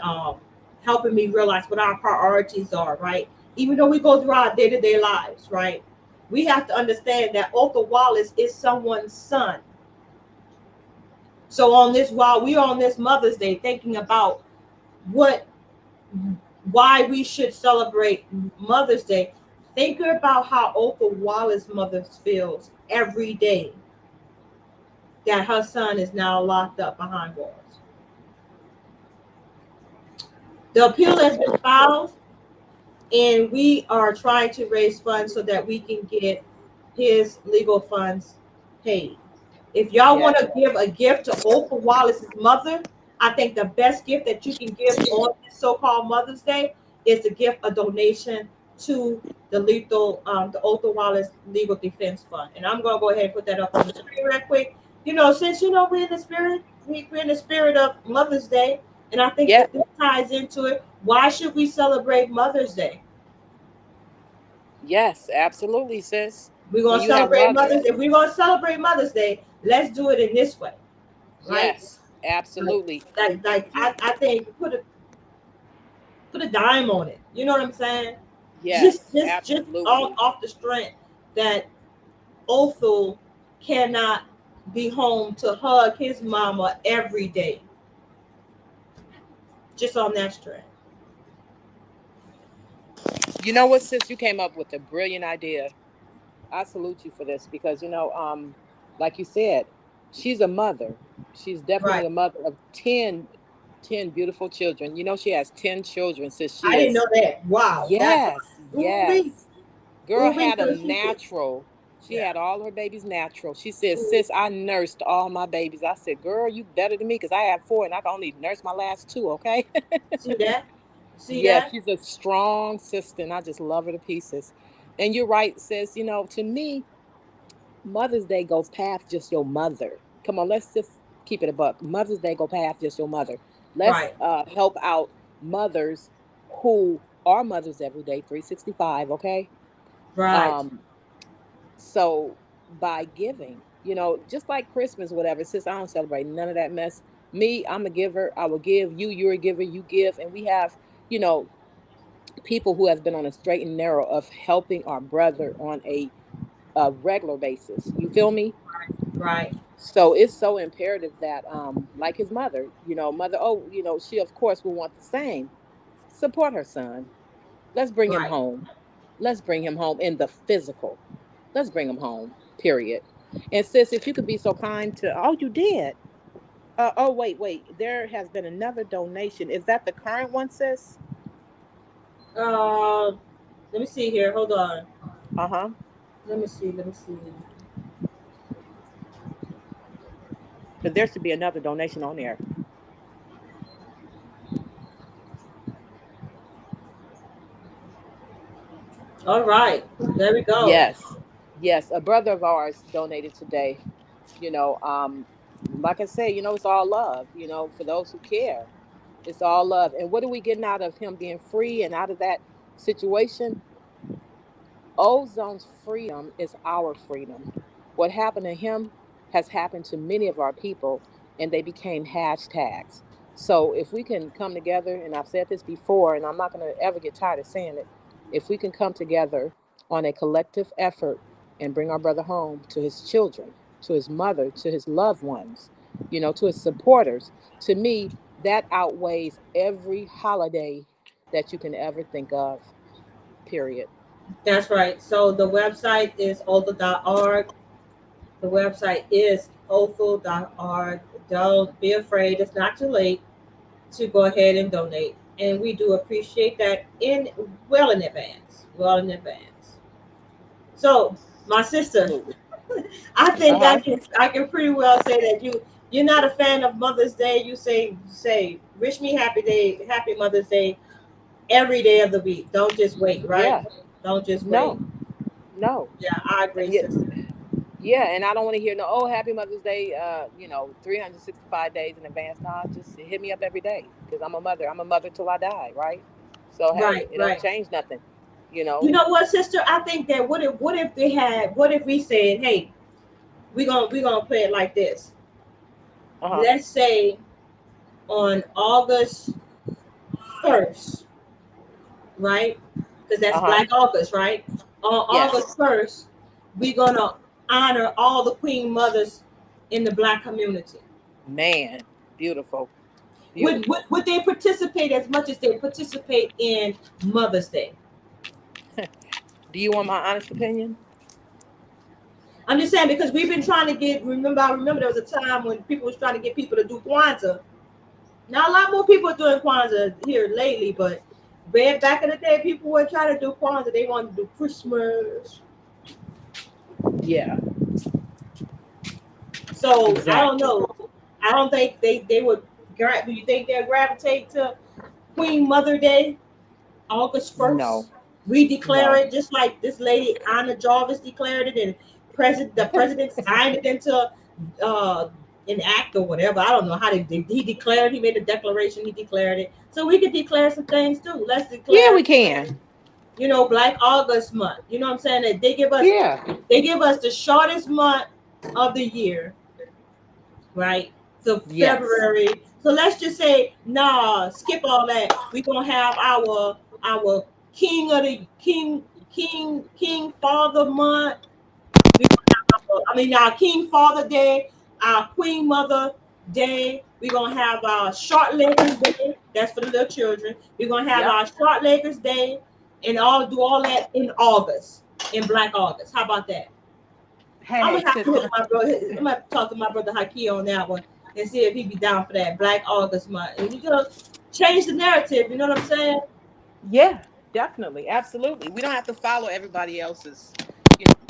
helping me realize what our priorities are, right? Even though we go through our day-to-day lives, right, we have to understand that Otho Wallace is someone's son. So on this, while we're on this Mother's Day, thinking about what, why we should celebrate Mother's Day, think about how Otho Wallace mother feels every day that her son is now locked up behind bars. The appeal has been filed, and we are trying to raise funds so that we can get his legal funds paid. If y'all Yes. want to give a gift to Oprah Wallace's mother, I think the best gift that you can give on this so-called Mother's Day is to give a donation to the Oprah Wallace Legal Defense Fund. And I'm gonna go ahead and put that up on the screen real quick. Since we're in the spirit, we're in the spirit of Mother's Day, and I think Yeah. that this ties into it. Why should we celebrate Mother's Day? Yes, absolutely, sis. We're When gonna you have celebrate mothers. Mother's. If we're gonna celebrate Mother's Day, let's do it in this way, right? Yes, Like, absolutely. I think put a dime on it. You know what I'm saying? Just Yes, just just all absolutely. off the strength that Othel cannot be home to hug his mama every day. Just on that strength. You know what, sis? You came up with a brilliant idea. I salute you for this because like you said, she's a mother. She's definitely Right. a mother of 10 beautiful children. You know, she has 10 children since I she didn't is, know that. Wow. That's yes, ooh yes. Girl ooh had a so she did. natural. She Yeah. had all her babies natural. She said, Ooh, sis, I nursed all my babies. I said, girl, you better than me because I have four and I can only nurse my last two, okay? see that? See Yeah, that? she's a strong sister and I just love her to pieces. And you're right, sis. You know, to me, Mother's Day goes past just your mother. Come on, let's just keep it a buck. Mother's Day go past just your mother. Let's Right. help out mothers who are mothers every day, 365, okay? Right. Um, so by giving, you know, just like Christmas, whatever, since I don't celebrate none of that mess, me, I'm a giver. I will give you, you're a giver, you give. And we have, you know, people who has been on a straight and narrow of helping our brother on a regular basis. You feel me? Right. So it's so imperative that like his mother, you know, mother, oh, you know, she of course will want the same. Support her son. Let's bring him Right. home. Let's bring him home in the physical. Let's bring him home. Period. And sis, if you could be so kind to, oh, you did. Oh, wait. There has been another donation. Is that the current one, sis? Uh, let me see here. Hold on. Uh huh. Let me see. Let me see. Because there should be another donation on there. All right. There we go. Yes. Yes. A brother of ours donated today. You know, like I say, you know, it's all love, you know, for those who care. It's all love. And what are we getting out of him being free and out of that situation? Ozone's freedom is our freedom. What happened to him has happened to many of our people, and they became hashtags. So if we can come together, and I've said this before, and I'm not going to ever get tired of saying it, if we can come together on a collective effort and bring our brother home to his children, to his mother, to his loved ones, you know, to his supporters, to me, that outweighs every holiday that you can ever think of, period. That's right. So the website is othel.org. The website is othel.org. Don't be afraid. It's not too late to go ahead and donate. And we do appreciate that in well in advance. Well in advance. So, my sister, Absolutely. I Uh think huh. I can pretty well say that you're not a fan of Mother's Day. You say wish me happy Mother's Day every day of the week. Don't just wait, right? Yeah. Don't just wait. No. No. Yeah, I agree, Yeah. sister. Yeah. And I don't want to hear no, oh, happy Mother's Day, you know, 365 days in advance. Nah, just hit me up every day because I'm a mother. I'm a mother till I die, right? So, hey, Right, it don't right. change nothing, you You know? know what, sister? I think that what if we said, hey, we gonna play it like this. Uh huh. Let's say on August 1st, right? Because Uh that's huh. Black August, right? On Yes. August 1st, we're gonna honor all the Queen Mothers in the Black community. Man. Beautiful. Would, Beautiful. would they participate as much as they participate in Mother's Day? Do you want my honest opinion? I'm just saying because we've been trying to get. I remember there was a time when people was trying to get people to do Kwanzaa. Now a lot more people are doing Kwanzaa here lately, but back in the day, people were trying to do Kwanzaa. They wanted to do Christmas. Yeah. So I don't Exactly. know. I don't think they would. Do you think they'll gravitate to Queen Mother Day, August 1st? No. We declare No. it just like this lady Anna Jarvis declared it, and the president signed it into uh, an act or whatever. I don't know how he declared. He made a declaration. He declared it. So we could declare some things too. Let's Yeah, declare, we can. Black August month. You know what I'm saying? That Yeah. they give us the shortest month of the year, right? So Yes. February. So let's just say, nah, skip all that. We're gonna have our King Father month. We our King Father Day, our Queen Mother Day. We're gonna have our Short Leggers Day. That's for the little children. We're gonna have Yep. our Short Leggers Day, and do all that in August, in Black August. How about that? Hey, I'm hey, gonna have sis, to can hook I? my brother. I'm gonna have to talk to my brother Haki on that one and see if he'd be down for that Black August month. And you just change the narrative. You know what I'm saying? Yeah, definitely, absolutely. We don't have to follow everybody else's,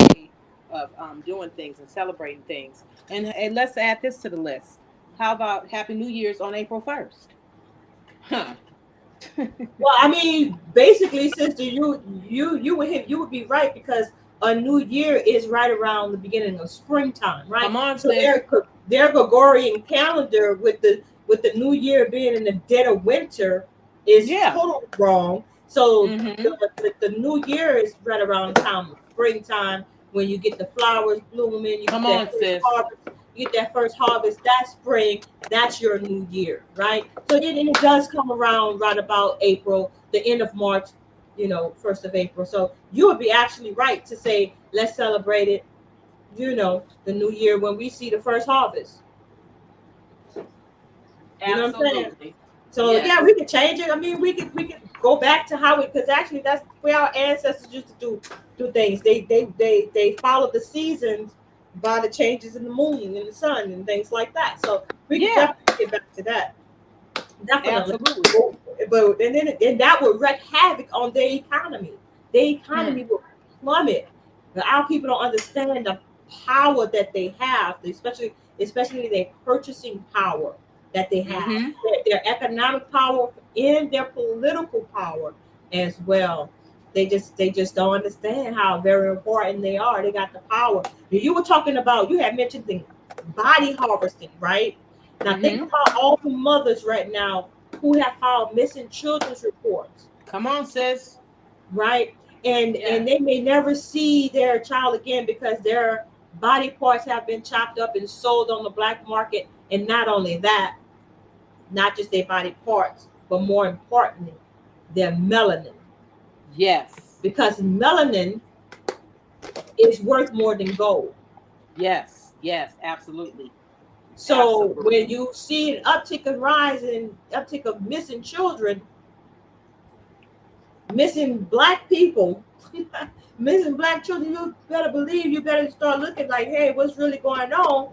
way of doing things and celebrating things. And let's add this to the list. How about Happy New Year's on April 1st? Huh. Well, I mean, basically, sister, you would be right because a new year is right around the beginning of springtime, right? Come on, So sis. their Gregorian calendar with the new year being in the dead of winter is Yeah. totally wrong. So Mm-hmm. the new year is right around the time of springtime when you get the flowers blooming, you Come get on, that first sis. harvest, that spring, that's your new year, right? So then it does come around right about April, the end of March, 1st of April. So you would be actually right to say, let's celebrate it, the new year when we see the first harvest. You know what I'm saying? Absolutely. So Yes. yeah, we could change it. I mean, we could go back to how it because actually that's where our ancestors used to do things. They followed the seasons by the changes in the moon and the sun and things like that. So we could Yeah. definitely get back to that. Definitely. Absolutely. But and that would wreak havoc on their economy. Their Hmm. economy will plummet. But our people don't understand the power that they have, especially their purchasing power that they have, Mm-hmm. their economic power and their political power as well. They just don't understand how very important they are. They got the power. You were talking about you had mentioned the body harvesting, right? Now think Mm-hmm. about all the mothers right now who have filed missing children's reports, Come on, sis. right? And Yes. they may never see their child again because their body parts have been chopped up and sold on the black market. And not only that, not just their body parts, but more importantly, their melanin. Yes. Because melanin is worth more than gold. Yes. Yes. Absolutely. So when Absolutely. you see an uptick of rise and uptick of missing children, missing black people, missing black children, you better believe you better start looking like, hey, what's really going on?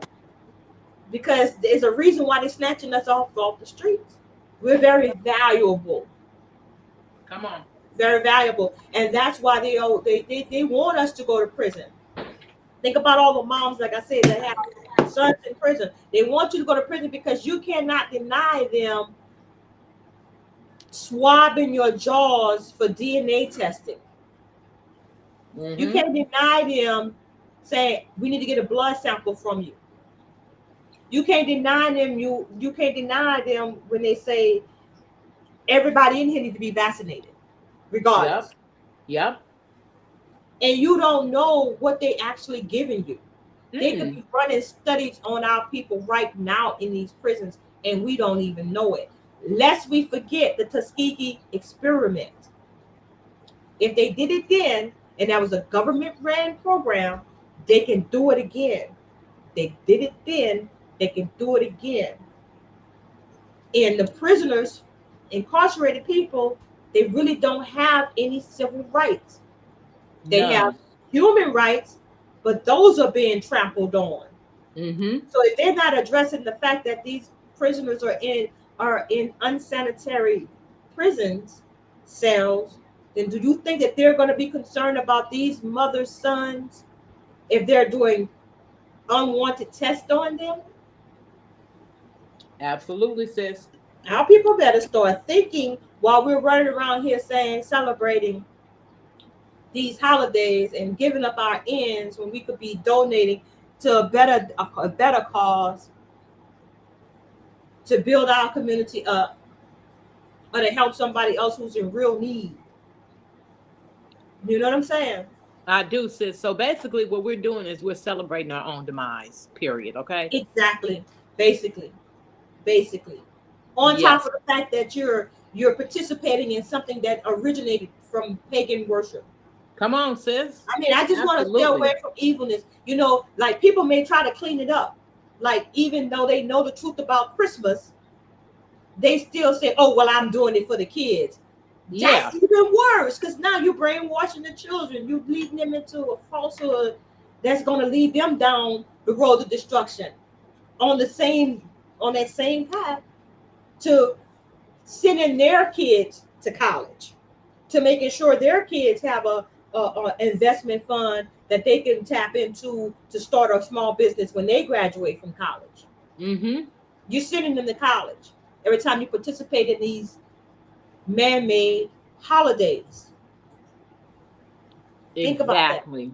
Because there's a reason why they're snatching us off the streets. We're very valuable, Come on. very valuable, and that's why they want us to go to prison. Think about all the moms, like I said, that have sons in prison. They want you to go to prison because you cannot deny them swabbing your jaws for DNA testing. You Mm-hmm. can't deny them saying we need to get a blood sample from you. You can't deny them. You can't deny them when they say everybody in here needs to be vaccinated, Yep. regardless. Yep. And you don't know what they actually giving you. They could Mm. be running studies on our people right now in these prisons, and we don't even know it. Lest we forget the Tuskegee experiment. If they did it then, and that was a government ran program, they can do it again. They did it then, they can do it again. And the prisoners, incarcerated people, they really don't have any civil rights. They have None. human rights, but those are being trampled on. Mm-hmm. So if they're not addressing the fact that these prisoners are in unsanitary prisons cells, then do you think that they're going to be concerned about these mothers' sons if they're doing unwanted tests on them? Absolutely, sis. Our people better start thinking while we're running around here saying celebrating these holidays and giving up our ends when we could be donating to a better cause to build our community up or to help somebody else who's in real need. You know what I'm saying? I do, sis. So basically, what we're doing is we're celebrating our own demise. Period. Okay. Exactly. Basically. On top Yes. of the fact that you're participating in something that originated from pagan worship. Come on, sis. I mean, I just want to stay away Absolutely. from evilness. Like people may try to clean it up. Like even though they know the truth about Christmas, they still say, "Oh, well, I'm doing it for the kids." That's Yeah. even worse because now you're brainwashing the children. You're leading them into a falsehood that's going to lead them down the road to destruction on the same on that same path to sending their kids to college, to making sure their kids have a investment fund that they can tap into to start a small business when they graduate from college. Mm-hmm. You're sending them to college every time you participate in these man-made holidays. Think about that. Exactly.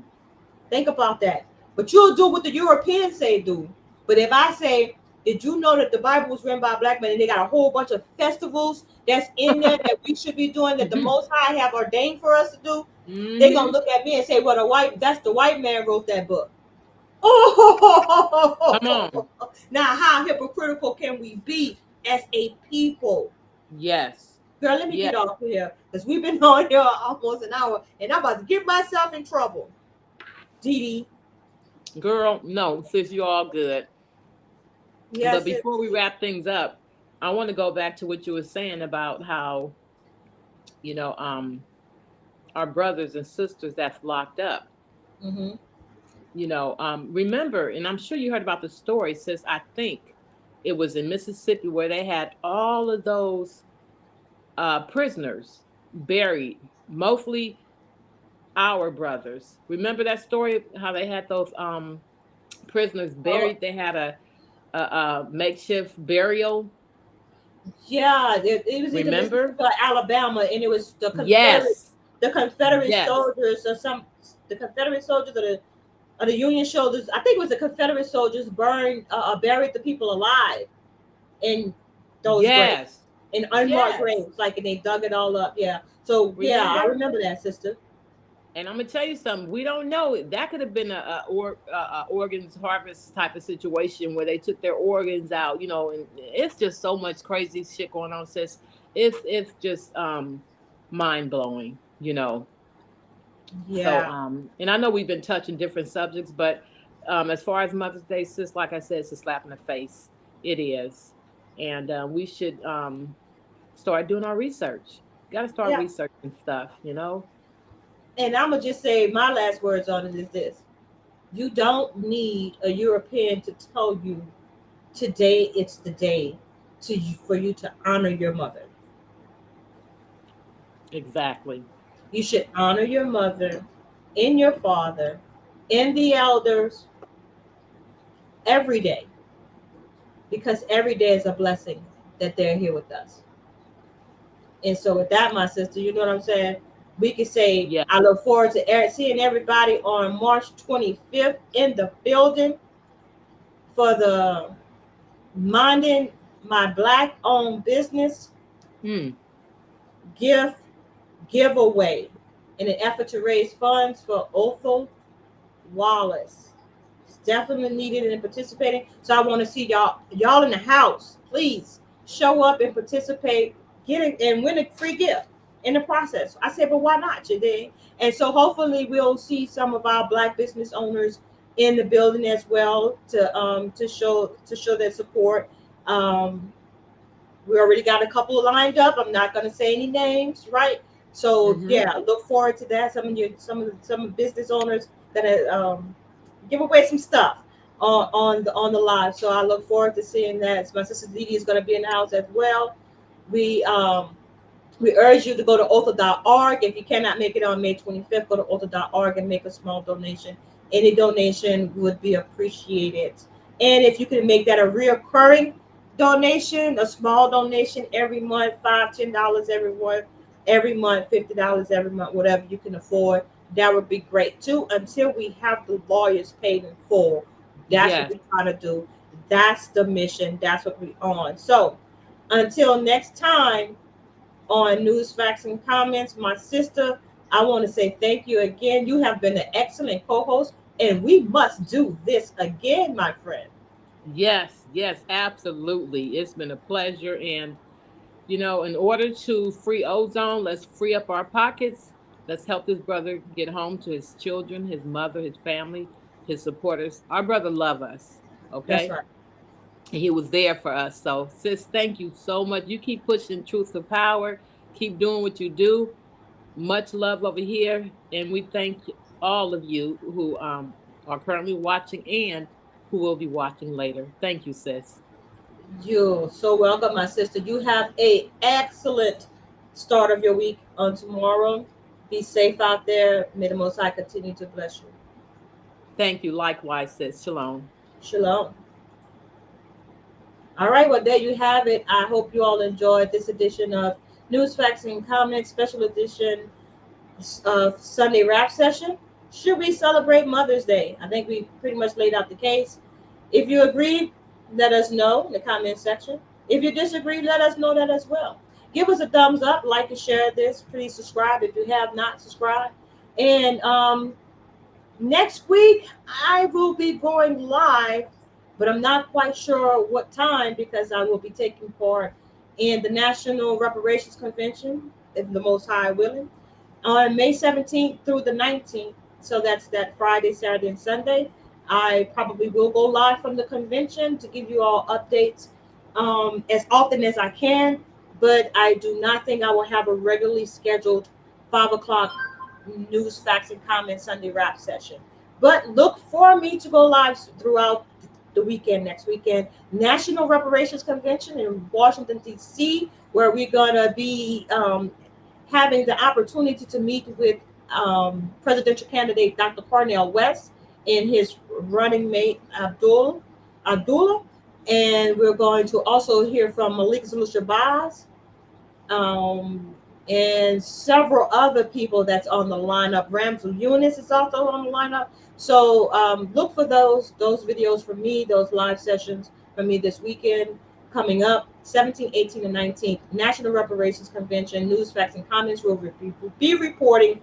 Think about that. But you'll do what the Europeans say do. But if I say, did you know that the Bible was written by black men and they got a whole bunch of festivals that's in there that we should be doing that the Most High have ordained for us to do? They're gonna Mm-hmm. look at me and say, "Well, that's the white man wrote that book." Come on. Oh, now how hypocritical can we be as a people? Yes. Girl, let me Yes. get off here because we've been on here almost an hour and I'm about to get myself in trouble. Dee Dee. Girl, no, sis, you're all good. But Yes, before we indeed. wrap things up, I want to go back to what you were saying about how, you know, our brothers and sisters that's locked up. Mm-hmm. Remember, and I'm sure you heard about the story, sis. I think it was in Mississippi where they had all of those prisoners buried, mostly our brothers. Remember that story? How they had those prisoners Oh, buried? They had a makeshift burial. yeah. It was either Mississippi Remember? or Alabama, and it was Yes. the Confederate Yes. soldiers or the Confederate soldiers or the Union soldiers. I think it was the Confederate soldiers buried the people alive in those graves, Yes. in unmarked Yes. graves, like, and they dug it all up. Yeah. So yeah, I Remember? remember that, sister. And I'm gonna tell you something. We don't know. That could have been a organs harvest type of situation where they took their organs out. And it's just so much crazy shit going on. Sis, it's just mind blowing. So Yeah. and I know we've been touching different subjects, but as far as Mother's Day, sis, like I said, it's a slap in the face. It is, and we should start doing our research. Got to start Yeah. researching stuff. And I'm gonna just say my last words on it is this: you don't need a European to tell you today it's the day for you to honor your mother. Exactly. You should honor your mother and your father and the elders every day because every day is a blessing that they're here with us. And so, with that, my sister, you know what I'm saying? We can say, Yeah. I look forward to seeing everybody on March 25th in the building for the Minding My Black Owned Business Hmm. gift giveaway in an effort to raise funds for Othel Wallace. It's definitely needed and participating. So I want to see y'all in the house. Please show up and participate. Get it and win a free gift in the process. I said, but why not today? And so hopefully we'll see some of our black business owners in the building as well to show their support. Um, we already got a couple lined up. I'm not going to say any names, right? So Mm-hmm. yeah, look forward to that. Some business owners that give away some stuff on the live. So I look forward to seeing that. My sister Dee Dee is going to be in the house as well. We um, we urge you to go to author.org. If you cannot make it on May 25th, go to author.org and make a small donation. Any donation would be appreciated. And if you can make that a reoccurring donation, a small donation every month, $5, $10 every month, $50 every month, whatever you can afford, that would be great too. Until we have the lawyers paid in full, that's what Yes. we try to do. That's the mission. That's what we on. So until next time, on News, Facts, and Comments. My sister, I want to say thank you again. You have been an excellent co host, and we must do this again, my friend. Yes. Yes. Absolutely. It's been a pleasure. And, in order to free ozone, let's free up our pockets. Let's help this brother get home to his children, his mother, his family, his supporters. Our brother love us. That's Okay. right. And he was there for us. So, sis, thank you so much. You keep pushing truth to power. Keep doing what you do. Much love over here. And we thank all of you who are currently watching and who will be watching later. Thank you, sis. You're so welcome, my sister. You have a excellent start of your week on tomorrow. Be safe out there. May the Most High continue to bless you. Thank you. Likewise, sis. Shalom. Shalom. All right, well, there you have it. I hope you all enjoyed this edition of News, Facts, and Comments, special edition of Sunday Rap Session. Should we celebrate Mother's Day? I think we pretty much laid out the case. If you agree, let us know in the comment section. If you disagree, let us know that as well. Give us a thumbs up, like and share this. Please subscribe if you have not subscribed. And next week, I will be going live, but I'm not quite sure what time because I will be taking part in the National Reparations Convention, if the Most High willing, on May 17th through the 19th. So that's that Friday, Saturday, and Sunday. I probably will go live from the convention to give you all updates as often as I can, but I do not think I will have a regularly scheduled 5 o'clock news, facts, and comments Sunday rap session. But look for me to go live throughout the weekend, next weekend. National Reparations Convention in Washington, D.C., where we're going to be having the opportunity to meet with presidential candidate Dr. Cornel West and his running mate Abdullah, and we're going to also hear from Malik Zulu Shabazz and several other people that's on the lineup. Ramsel Eunice is also on the lineup. So look for those videos from me, those live sessions from me this weekend coming up, 17th, 18th, and 19th. National Reparations Convention, News, Facts, and Comments will be reporting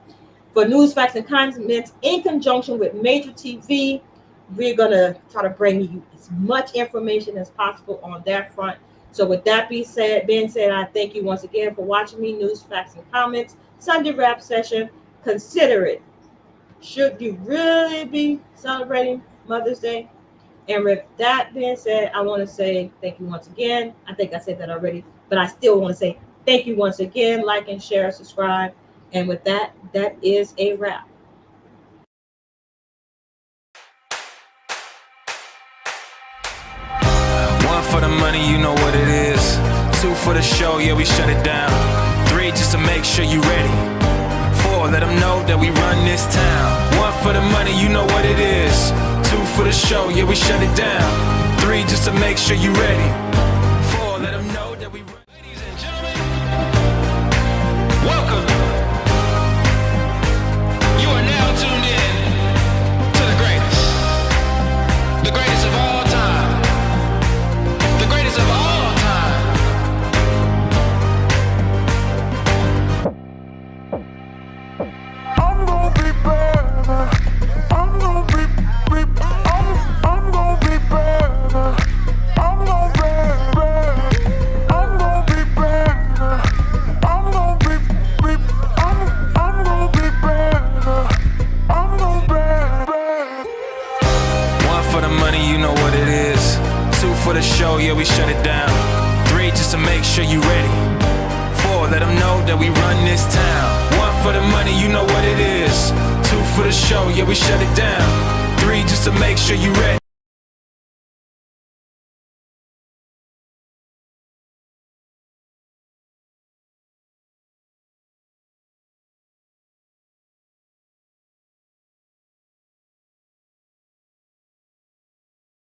for News, Facts, and Comments in conjunction with MajorTv. We're going to try to bring you as much information as possible on that front. So with that being said, I thank you once again for watching me, News, Facts, and Comments, Sunday Rap Session. Consider it. Should you really be celebrating Mother's Day? And with that being said, I want to say thank you once again. I think I said that already, but I still want to say thank you once again. Like and share, subscribe. And with that, that is a wrap. One for the money, you know what it is. Two for the show, yeah, we shut it down. Three, just to make sure you ready. Four, let them know that we run this town. One for the money, you know what it is. Two for the show, yeah, we shut it down. Three, just to make sure you ready. Four, let them know that we run. Ladies and gentlemen, welcome. You are now tuned in to the greatest. The greatest of all time. The greatest of all time. I'm gonna be better. I'm gonna be I'm gonna be better. I'm gonna be better. I'm gonna be better. I'm gonna be I'm gonna be better. I'm gonna be better. One for the money, you know what it is. Two for the show, yeah, we shut it down. Three, just to make sure you ready. Four, let them know that we run this town. One for the money, you know what it is. Two for the show, yeah, we shut it down. Three, just to make sure you ready.